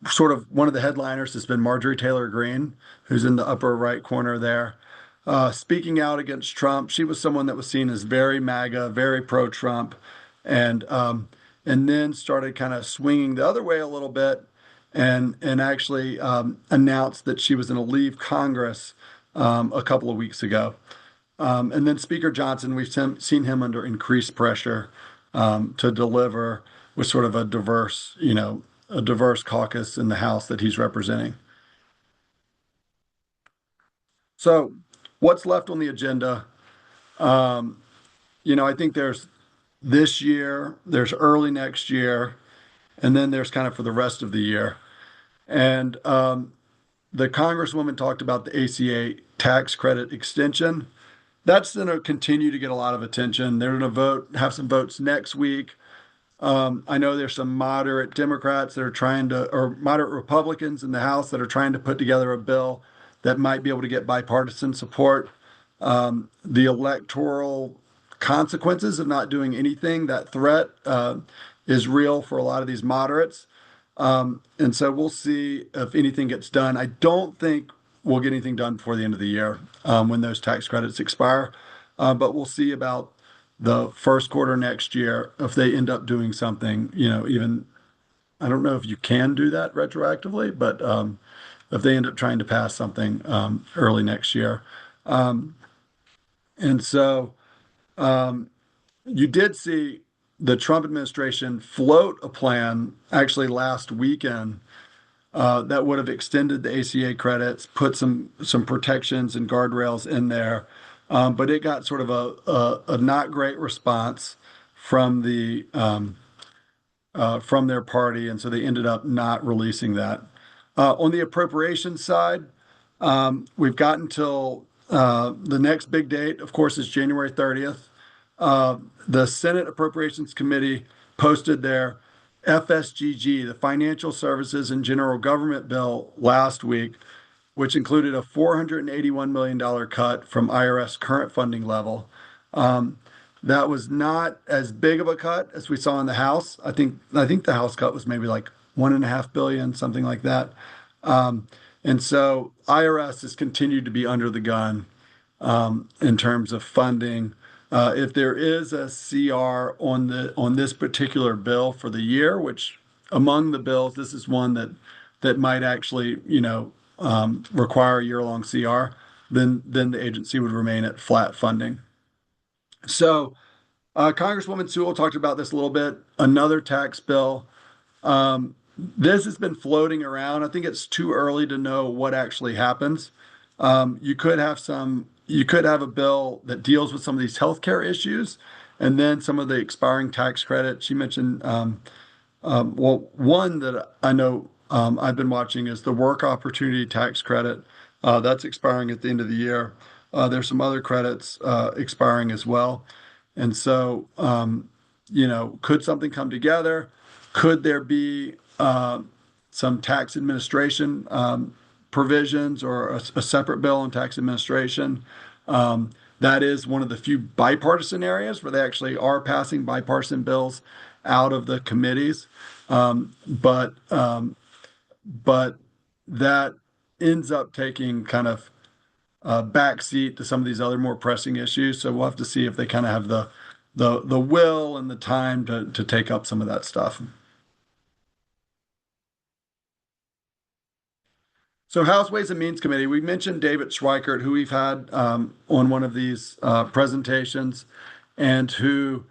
sort of one of the headliners has been Marjorie Taylor Greene, who's in the upper right corner there, speaking out against Trump. She was someone that was seen as very MAGA, very pro-Trump, and then started kind of swinging the other way a little bit, and actually announced that she was going to leave Congress a couple of weeks ago. And then Speaker Johnson, we've seen him under increased pressure to deliver with sort of a diverse caucus in the House that he's representing. So what's left on the agenda? I think there's this year, there's early next year, and then there's kind of for the rest of the year. And the Congresswoman talked about the ACA tax credit extension. That's going to continue to get a lot of attention. They're going to have some votes next week. I know there's some moderate Democrats that are or moderate Republicans in the House that are trying to put together a bill that might be able to get bipartisan support. The electoral consequences of not doing anything, that threat is real for a lot of these moderates. And so we'll see if anything gets done. I don't think we'll get anything done before the end of the year when those tax credits expire. But we'll see about the first quarter next year if they end up doing something, even, I don't know if you can do that retroactively, but if they end up trying to pass something early next year. And so you did see the Trump administration float a plan actually last weekend that would have extended the ACA credits, put some protections and guardrails in there. But it got sort of a not great response from from their party, and so they ended up not releasing that. On the appropriations side, we've got until the next big date, of course, is January 30th. The Senate Appropriations Committee posted their FSGG, the Financial Services and General Government Bill, last week, which included a $481 million cut from IRS current funding level. That was not as big of a cut as we saw in the House. I think the House cut was maybe like $1.5 billion, something like that. And so IRS has continued to be under the gun in terms of funding. If there is a CR on this particular bill for the year, which among the bills, this is one that might actually require a year-long CR, then the agency would remain at flat funding. So Congresswoman Sewell talked about this a little bit. Another tax bill. This has been floating around. I think it's too early to know what actually happens. You could have a bill that deals with some of these healthcare issues, and then some of the expiring tax credits. She mentioned, one that I know I've been watching is the work opportunity tax credit. That's expiring at the end of the year. There's some other credits expiring as well. And so, could something come together? Could there be some tax administration provisions or a separate bill on tax administration. That is one of the few bipartisan areas where they actually are passing bipartisan bills out of the committees. But that ends up taking kind of a backseat to some of these other more pressing issues. So we'll have to see if they kind of have the will and the time to take up some of that stuff. So House Ways and Means Committee, we mentioned David Schweikert, who we've had on one of these presentations, and who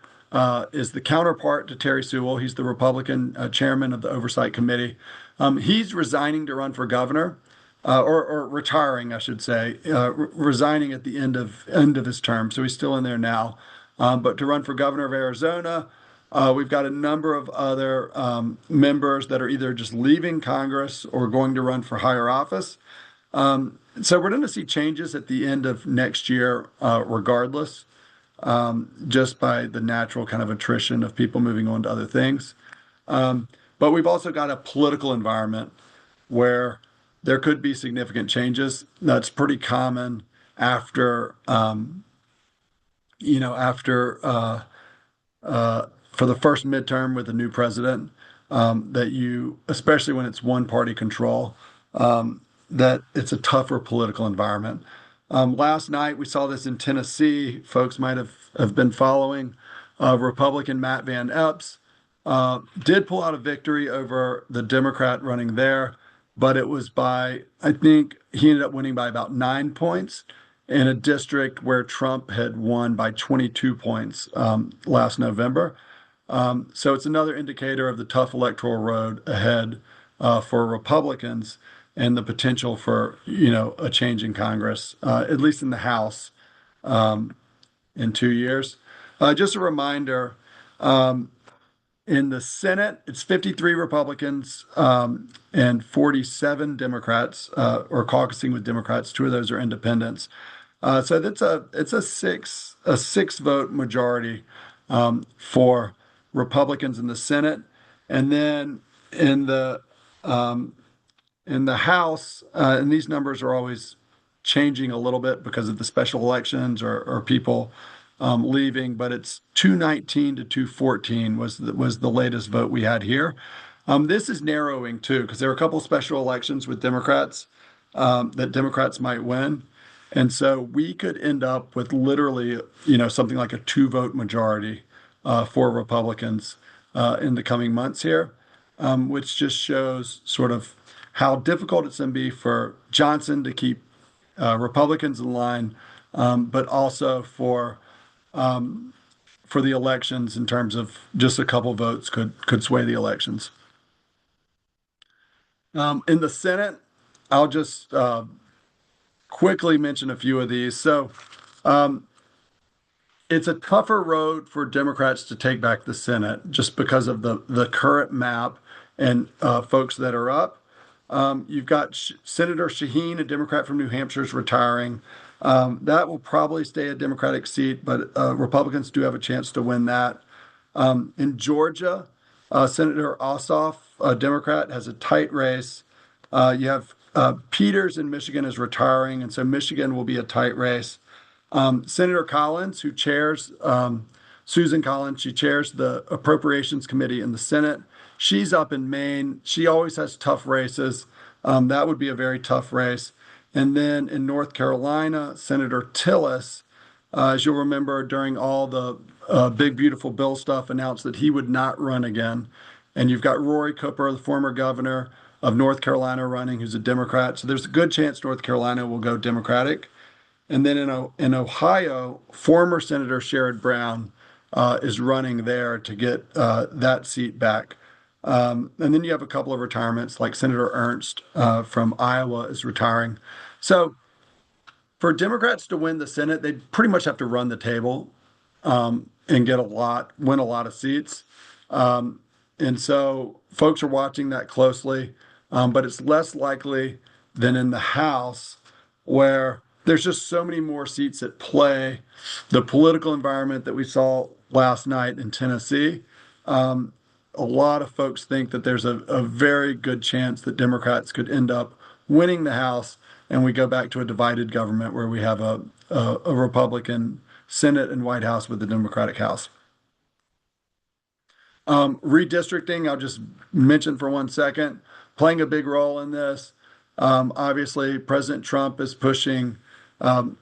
is the counterpart to Terri Sewell. He's the Republican chairman of the Oversight Committee. He's resigning to run for governor, or retiring, I should say, resigning at the end of his term. So he's still in there now. But to run for governor of Arizona, we've got a number of other members that are either just leaving Congress or going to run for higher office. So we're going to see changes at the end of next year, regardless, just by the natural kind of attrition of people moving on to other things. But we've also got a political environment where there could be significant changes. That's pretty common after, for the first midterm with a new president, that you, especially when it's one party control, that it's a tougher political environment. Last night, we saw this in Tennessee. Folks might have been following. Republican Matt Van Epps did pull out a victory over the Democrat running there, but it was by, I think he ended up winning by about 9 points in a district where Trump had won by 22 points last November. So it's another indicator of the tough electoral road ahead for Republicans and the potential for, a change in Congress, at least in the House, in 2 years. Just a reminder, in the Senate, it's 53 Republicans and 47 Democrats, or caucusing with Democrats. 2 of those are independents. So it's a six vote majority for Republicans in the Senate, and then in the House, and these numbers are always changing a little bit because of the special elections or people leaving, but it's 219 to 214 was the latest vote we had here. This is narrowing too, because there are a couple of special elections with Democrats that Democrats might win. And so we could end up with literally, something like a 2-vote majority for Republicans in the coming months here, which just shows sort of how difficult it's going to be for Johnson to keep Republicans in line, but also for the elections in terms of just a couple votes could sway the elections. In the Senate, I'll just quickly mention a few of these. So it's a tougher road for Democrats to take back the Senate just because of the current map and folks that are up. You've got Senator Shaheen, a Democrat from New Hampshire, is retiring. That will probably stay a Democratic seat, but Republicans do have a chance to win that. In Georgia, Senator Ossoff, a Democrat, has a tight race. You have Peters in Michigan is retiring, and so Michigan will be a tight race. Senator Collins, who chairs, Susan Collins, she chairs the Appropriations Committee in the Senate. She's up in Maine. She always has tough races. That would be a very tough race. And then in North Carolina, Senator Tillis, as you'll remember, during all the big, beautiful bill stuff, announced that he would not run again. And you've got Rory Cooper, the former governor of North Carolina, running, who's a Democrat. So there's a good chance North Carolina will go Democratic. And then in Ohio, former Senator Sherrod Brown is running there to get that seat back. And then you have a couple of retirements, like Senator Ernst from Iowa is retiring. So for Democrats to win the Senate, they pretty much have to run the table and win a lot of seats. And so folks are watching that closely, but it's less likely than in the House, where there's just so many more seats at play. The political environment that we saw last night in Tennessee a lot of folks think that there's a very good chance that Democrats could end up winning the House, and we go back to a divided government where we have a Republican Senate and White House with the Democratic House. Redistricting, I'll just mention for 1 second, playing a big role in this. Obviously, President Trump is pushing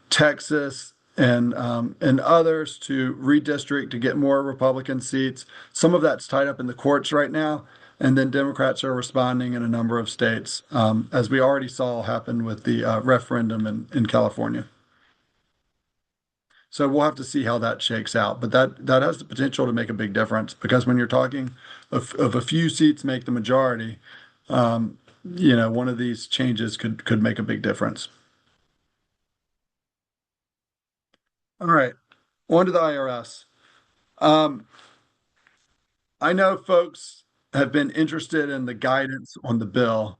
Texas and others to redistrict to get more Republican seats. Some of that's tied up in the courts right now, and then Democrats are responding in a number of states, as we already saw happen with the referendum in California. So we'll have to see how that shakes out, but that has the potential to make a big difference, because when you're talking of a few seats make the majority, one of these changes could make a big difference. All right, on to the IRS. I know folks have been interested in the guidance on the bill.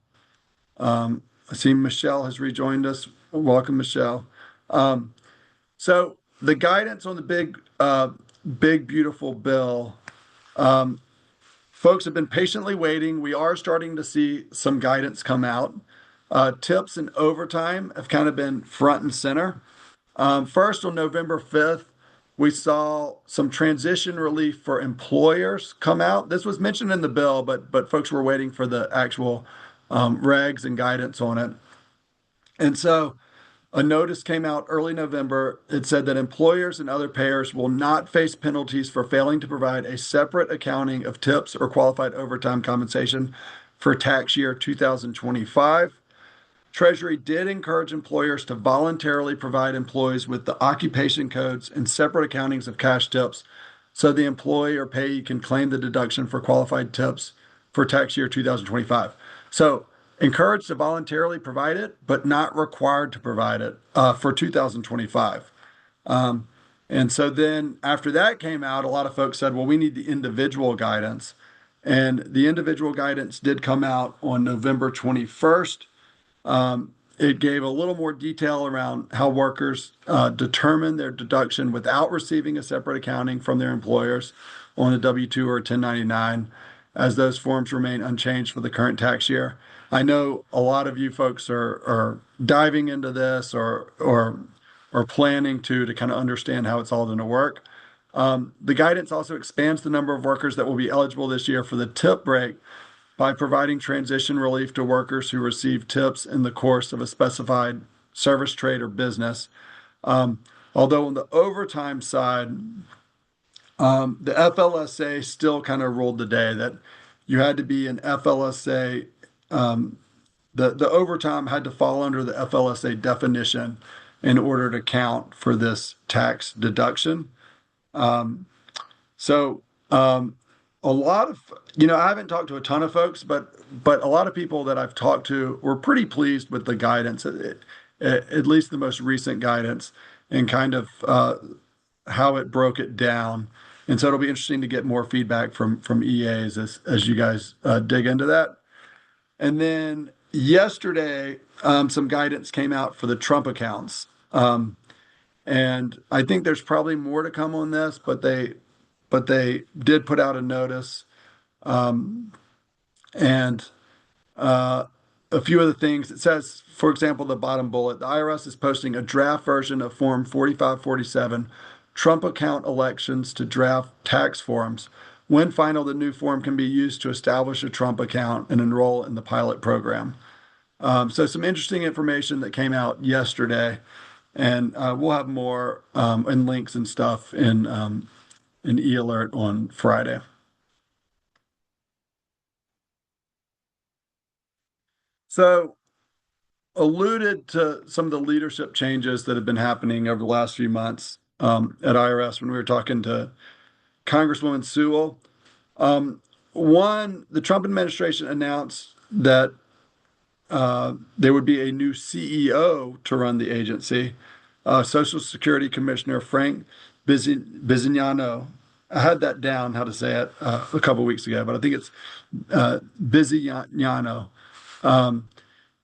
I see Michelle has rejoined us. Welcome, Michelle. So the guidance on the big, beautiful bill, folks have been patiently waiting. We are starting to see some guidance come out. Tips and overtime have kind of been front and center. First, on November 5th, we saw some transition relief for employers come out. This was mentioned in the bill, but folks were waiting for the actual regs and guidance on it. And so a notice came out early November. It said that employers and other payers will not face penalties for failing to provide a separate accounting of tips or qualified overtime compensation for tax year 2025. Treasury did encourage employers to voluntarily provide employees with the occupation codes and separate accountings of cash tips, so the employee or payee can claim the deduction for qualified tips for tax year 2025. So encouraged to voluntarily provide it, but not required to provide it for 2025. And so then after that came out, a lot of folks said, well, we need the individual guidance. And the individual guidance did come out on November 21st. It gave a little more detail around how workers determine their deduction without receiving a separate accounting from their employers on a W-2 or a 1099, as those forms remain unchanged for the current tax year. I know a lot of you folks are diving into this or planning to kind of understand how it's all going to work. The guidance also expands the number of workers that will be eligible this year for the tip break by providing transition relief to workers who receive tips in the course of a specified service, trade, or business. Although on the overtime side, the FLSA still kind of ruled the day that you had to be an FLSA. The overtime had to fall under the FLSA definition in order to count for this tax deduction. A lot of, I haven't talked to a ton of folks, but a lot of people that I've talked to were pretty pleased with the guidance, at least the most recent guidance, and kind of how it broke it down. And so it'll be interesting to get more feedback from EAs as you guys dig into that. And then yesterday, some guidance came out for the Trump accounts. And I think there's probably more to come on this, but they did put out a notice. And a few of the things it says, for example, the bottom bullet, the IRS is posting a draft version of Form 4547, Trump account elections to draft tax forms. When final, the new form can be used to establish a Trump account and enroll in the pilot program. So some interesting information that came out yesterday, and we'll have more and links and stuff in e-alert on Friday. So alluded to some of the leadership changes that have been happening over the last few months at IRS when we were talking to Congresswoman Sewell. One, the Trump administration announced that there would be a new CEO to run the agency, Social Security Commissioner Frank Bizignano. I had that down, how to say it, a couple of weeks ago, but I think it's Bizignano.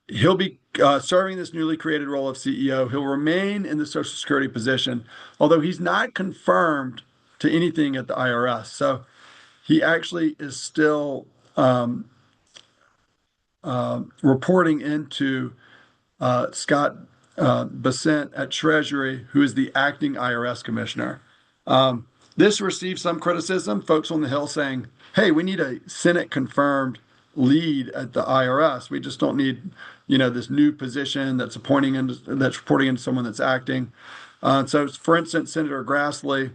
He'll be serving this newly created role of CEO. He'll remain in the Social Security position, although he's not confirmed to anything at the IRS. So he actually is still reporting into Scott Bessent at Treasury, who is the acting IRS commissioner. This received some criticism, folks on the Hill saying, hey, we need a Senate confirmed lead at the IRS. We just don't need, this new position that's reporting into someone that's acting. So, for instance, Senator Grassley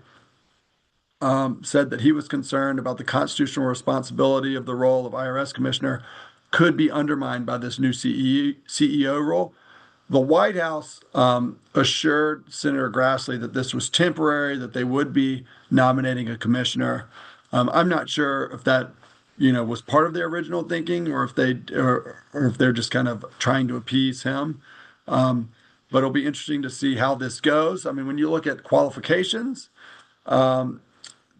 said that he was concerned about the constitutional responsibility of the role of IRS commissioner could be undermined by this new CEO role. The White House assured Senator Grassley that this was temporary, that they would be nominating a commissioner. I'm not sure if that, was part of their original thinking, or if they're just kind of trying to appease him. But it'll be interesting to see how this goes. I mean, when you look at qualifications, the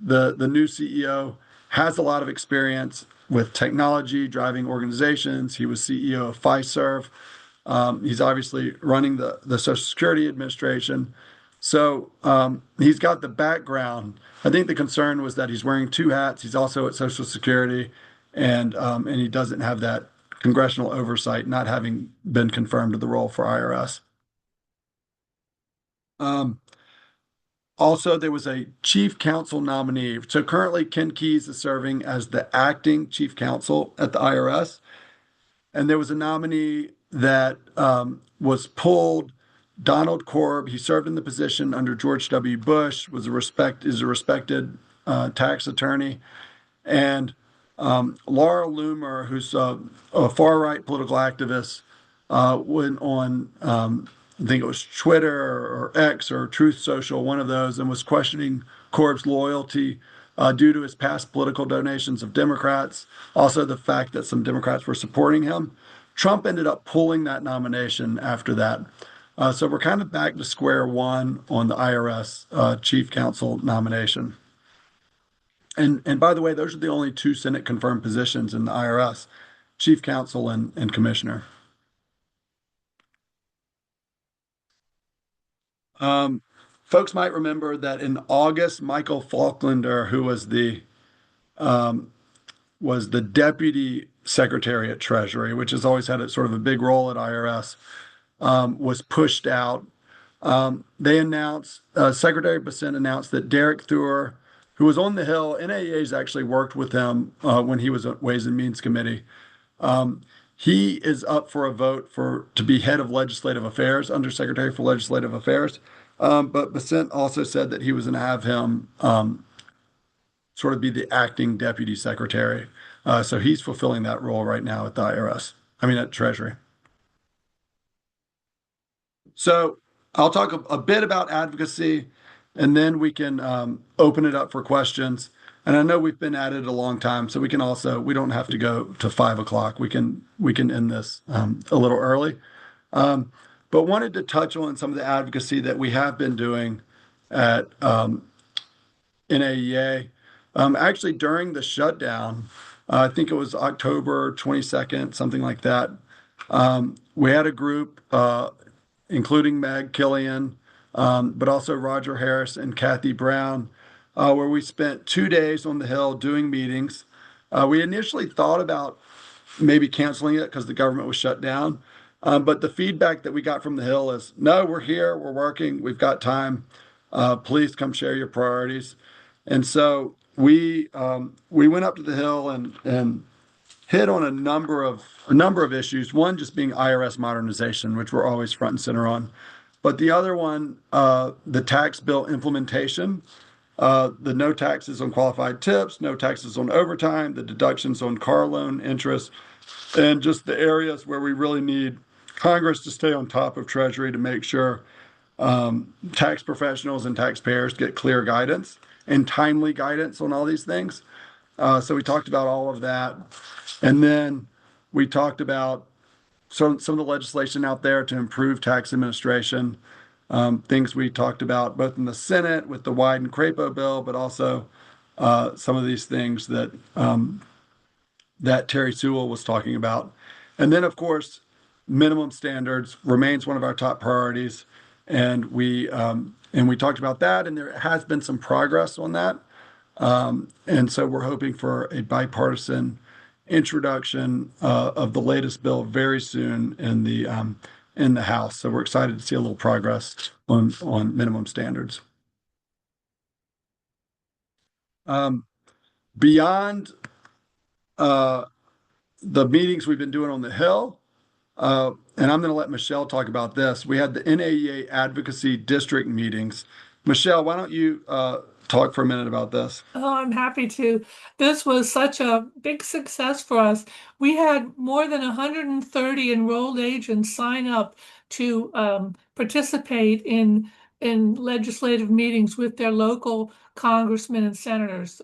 new CEO has a lot of experience with technology, driving organizations. He was CEO of Fiserv. He's obviously running the Social Security Administration. So he's got the background. I think the concern was that he's wearing two hats. He's also at Social Security, and he doesn't have that congressional oversight, not having been confirmed to the role for IRS. Also, there was a chief counsel nominee. So currently, Ken Keyes is serving as the acting chief counsel at the IRS. And there was a nominee that was pulled, Donald Korb. He served in the position under George W. Bush, is a respected tax attorney. And Laura Loomer, who's a far-right political activist, went on, I think it was Twitter or X or Truth Social, one of those, and was questioning Korb's loyalty due to his past political donations of Democrats, also the fact that some Democrats were supporting him. Trump ended up pulling that nomination after that. So we're kind of back to square one on the IRS chief counsel nomination. And by the way, those are the only two Senate confirmed positions in the IRS, chief counsel and commissioner. Folks might remember that in August, Michael Falklander, who was the deputy secretary at Treasury, which has always had a sort of a big role at IRS, was pushed out. They announced, Secretary Bessent announced that Derek Thur, who was on the Hill, NAEA's actually worked with him when he was at Ways and Means Committee. He is up for a vote to be head of legislative affairs, Undersecretary for Legislative Affairs. But Bessent also said that he was going to have him sort of be the acting deputy secretary. So he's fulfilling that role right now at the IRS. At Treasury. So I'll talk a bit about advocacy, and then we can open it up for questions. And I know we've been at it a long time, so we don't have to go to 5 o'clock. We can end this a little early. But wanted to touch on some of the advocacy that we have been doing at NAEA. Actually, during the shutdown, I think it was October 22nd, something like that, we had a group, including Meg Killian, but also Roger Harris and Kathy Brown, where we spent 2 days on the Hill doing meetings. We initially thought about maybe canceling it because the government was shut down. But the feedback that we got from the Hill is, no, we're here, we're working, we've got time. Please come share your priorities. And so we went up to the Hill and hit on a number of issues. One just being IRS modernization, which we're always front and center on. But the other one, the tax bill implementation, the no taxes on qualified tips, no taxes on overtime, the deductions on car loan interest, and just the areas where we really need Congress to stay on top of Treasury to make sure tax professionals and taxpayers get clear guidance and timely guidance on all these things. So we talked about all of that. And then we talked about some of the legislation out there to improve tax administration, things we talked about both in the Senate with the Wyden-Crapo bill, but also some of these things that Terri Sewell was talking about. And then, of course, minimum standards remains one of our top priorities. And we talked about that, and there has been some progress on that. And so we're hoping for a bipartisan introduction of the latest bill very soon in the House. So we're excited to see a little progress on minimum standards. Beyond the meetings we've been doing on the Hill, and I'm going to let Michelle talk about this. We had the NAEA advocacy district meetings. Michelle, why don't you talk for a minute about this? Oh, I'm happy to. This was such a big success for us. We had more than 130 enrolled agents sign up to participate in legislative meetings with their local congressmen and senators.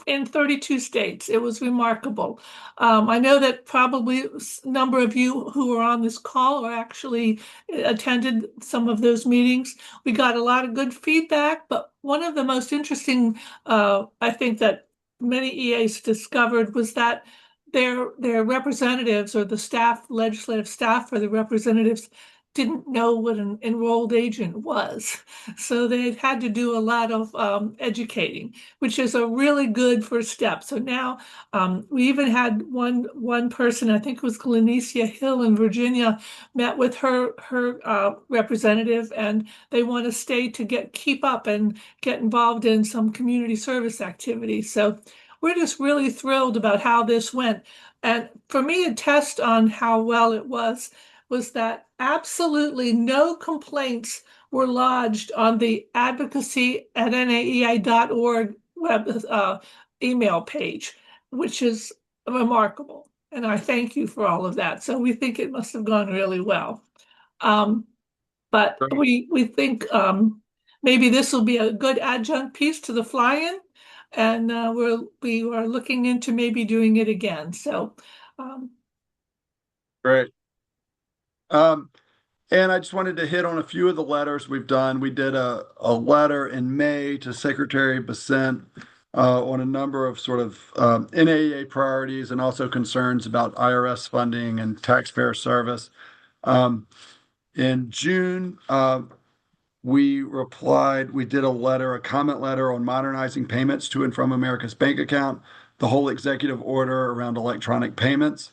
In 32 states. It was remarkable. I know that probably a number of you who are on this call are actually attended some of those meetings. We got a lot of good feedback, but one of the most interesting, I think that many EAs discovered was that their representatives or the staff, legislative staff for the representatives didn't know what an enrolled agent was. So they had to do a lot of educating, which is a really good first step. So now we even had one person, I think it was Glenicia Hill in Virginia, met with her representative, and they want to stay to keep up and get involved in some community service activities. So we're just really thrilled about how this went. And for me, a test on how well it was that absolutely no complaints were lodged on the advocacy@naei.org web email page, which is remarkable. And I thank you for all of that. So we think it must have gone really well. But we think maybe this will be a good adjunct piece to the fly-in, and we are looking into maybe doing it again. So Great. And I just wanted to hit on a few of the letters we've done. We did a letter in May to Secretary Bessent on a number of sort of NAEA priorities and also concerns about IRS funding and taxpayer service. In June, we did a comment letter on modernizing payments to and from America's Bank Account, the whole executive order around electronic payments.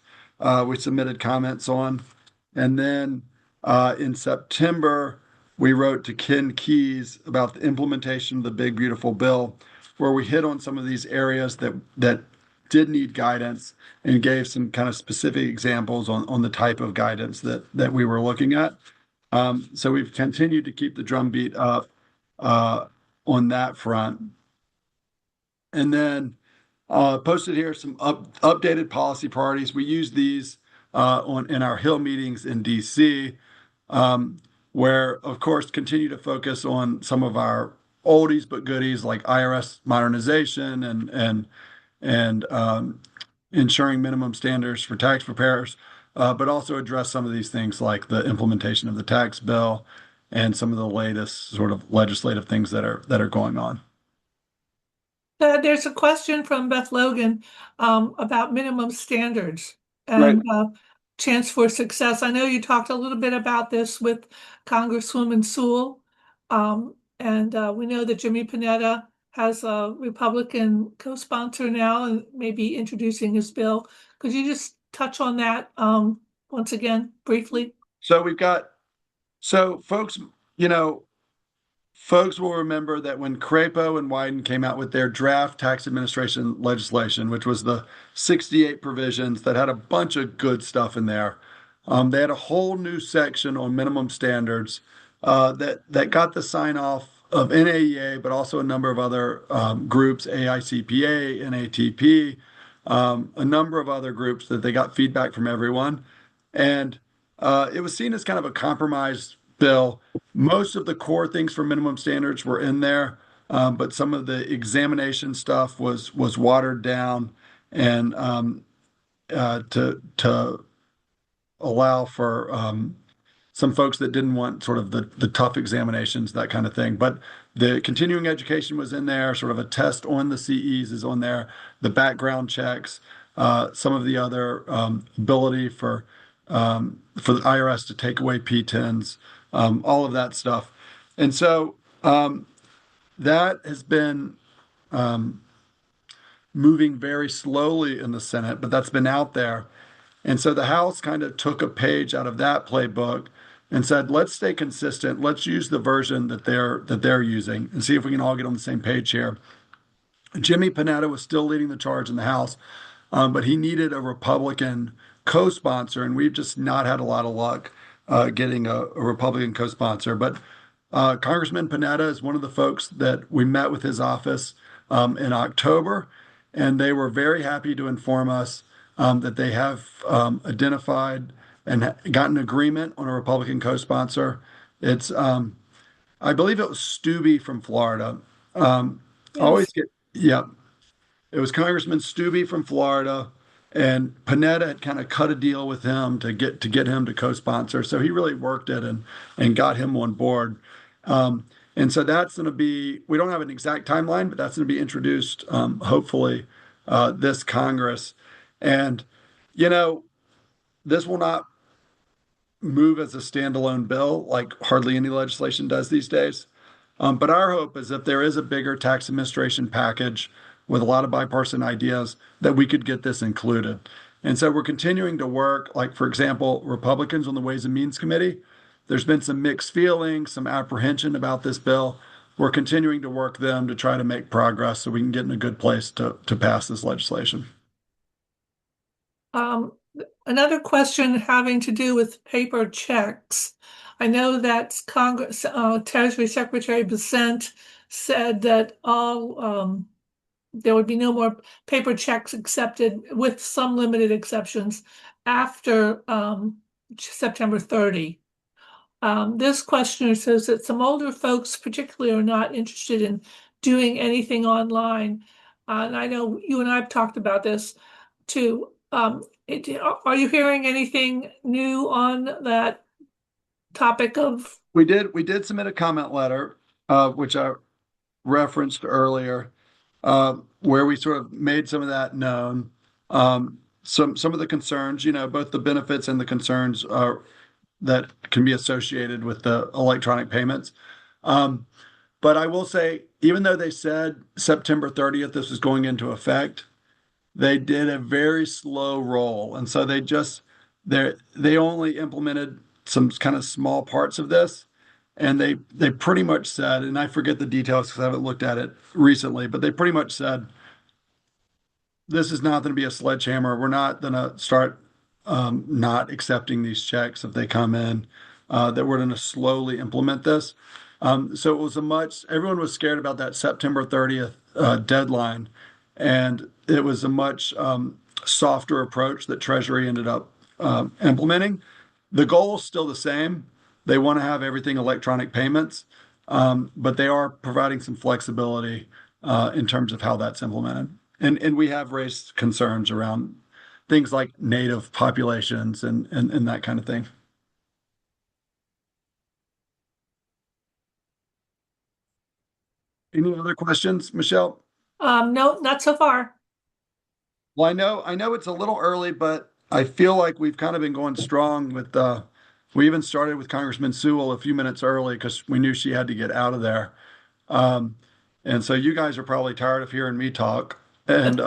We submitted comments on. And then in September, we wrote to Ken Keyes about the implementation of the Big Beautiful Bill, where we hit on some of these areas that did need guidance and gave some kind of specific examples on the type of guidance that we were looking at. So we've continued to keep the drumbeat up on that front. And then posted here some updated policy priorities. We use these in our Hill meetings in DC, where, of course, continue to focus on some of our oldies but goodies like IRS modernization and ensuring minimum standards for tax preparers, but also address some of these things like the implementation of the tax bill and some of the latest sort of legislative things that are going on. There's a question from Beth Logan about minimum standards and chance for success. I know you talked a little bit about this with Congresswoman Sewell, and we know that Jimmy Panetta has a Republican co-sponsor now and maybe introducing his bill. Could you just touch on that once again briefly? So folks will remember that when Crapo and Wyden came out with their draft tax administration legislation, which was the 68 provisions that had a bunch of good stuff in there, they had a whole new section on minimum standards that got the sign off of NAEA, but also a number of other groups, AICPA, NATP, a number of other groups that they got feedback from everyone. And it was seen as kind of a compromise bill. Most of the core things for minimum standards were in there, but some of the examination stuff was watered down and to allow for some folks that didn't want sort of the tough examinations, that kind of thing. But the continuing education was in there, sort of a test on the CEs is on there, the background checks, some of the other ability for the IRS to take away P10s, all of that stuff. And so that has been moving very slowly in the Senate, but that's been out there. And so the House kind of took a page out of that playbook and said, let's stay consistent. Let's use the version that they're using and see if we can all get on the same page here. Jimmy Panetta was still leading the charge in the House, but he needed a Republican co-sponsor, and we've just not had a lot of luck getting a Republican co-sponsor. But Congressman Panetta is one of the folks that we met with his office in October, and they were very happy to inform us that they have identified and gotten agreement on a Republican co-sponsor. It's, I believe it was Stubbe from Florida. I always Yes. get, yeah, it was Congressman Stubbe from Florida, and Panetta had kind of cut a deal with him to get him to co-sponsor. So he really worked it and got him on board. And so that's going to be, we don't have an exact timeline, but that's going to be introduced hopefully this Congress. And, you know, this will not move as a standalone bill like hardly any legislation does these days. But our hope is if there is a bigger tax administration package with a lot of bipartisan ideas, that we could get this included. And so we're continuing to work, like, for example, Republicans on the Ways and Means Committee. There's been some mixed feelings, some apprehension about this bill. We're continuing to work them to try to make progress so we can get in a good place to pass this legislation. Um, Another question having to do with paper checks. I know that Congress, Treasury Secretary Besant said that all there would be no more paper checks accepted, with some limited exceptions, after September 30. This questioner says that some older folks particularly are not interested in doing anything online. And I know you and I have talked about this too. Are you hearing anything new on that topic of? We did submit a comment letter, which I referenced earlier, where we sort of made some of that known. Some of the concerns, both the benefits and the concerns that can be associated with the electronic payments. But I will say, even though they said September 30th this was going into effect, they did a very slow roll, and so they only implemented some kind of small parts of this, and they pretty much said, and I forget the details because I haven't looked at it recently, but they pretty much said this is not going to be a sledgehammer. We're not going to start not accepting these checks if they come in. That we're going to slowly implement this. So it was everyone was scared about that September 30th deadline, and it was a much softer approach that Treasury ended up implementing. The goal is still the same. They want to have everything electronic payments, but they are providing some flexibility in terms of how that's implemented. And we have raised concerns around things like native populations and that kind of thing. Any other questions, Michelle? No, not so far. Well, I know it's a little early, but I feel like we've kind of been going strong with we even started with Congressman Sewell a few minutes early because we knew she had to get out of there. Um, and so you guys are probably tired of hearing me talk. And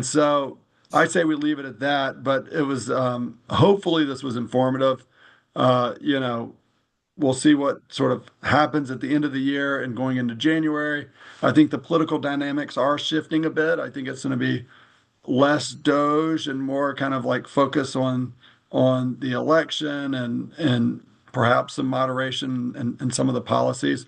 so I say we leave it at that, but it was hopefully this was informative. You know, we'll see what sort of happens at the end of the year and going into January. I think the political dynamics are shifting a bit. I think it's going to be less Doge and more kind of like focus on the election and perhaps some moderation in some of the policies.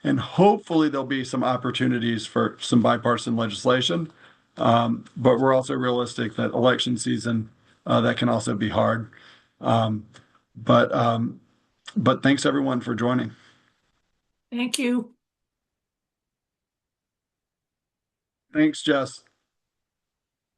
And hopefully there'll be some opportunities for some bipartisan legislation. But we're also realistic that election season that can also be hard. Um, but but thanks everyone for joining. Thank you. Thanks, Jess.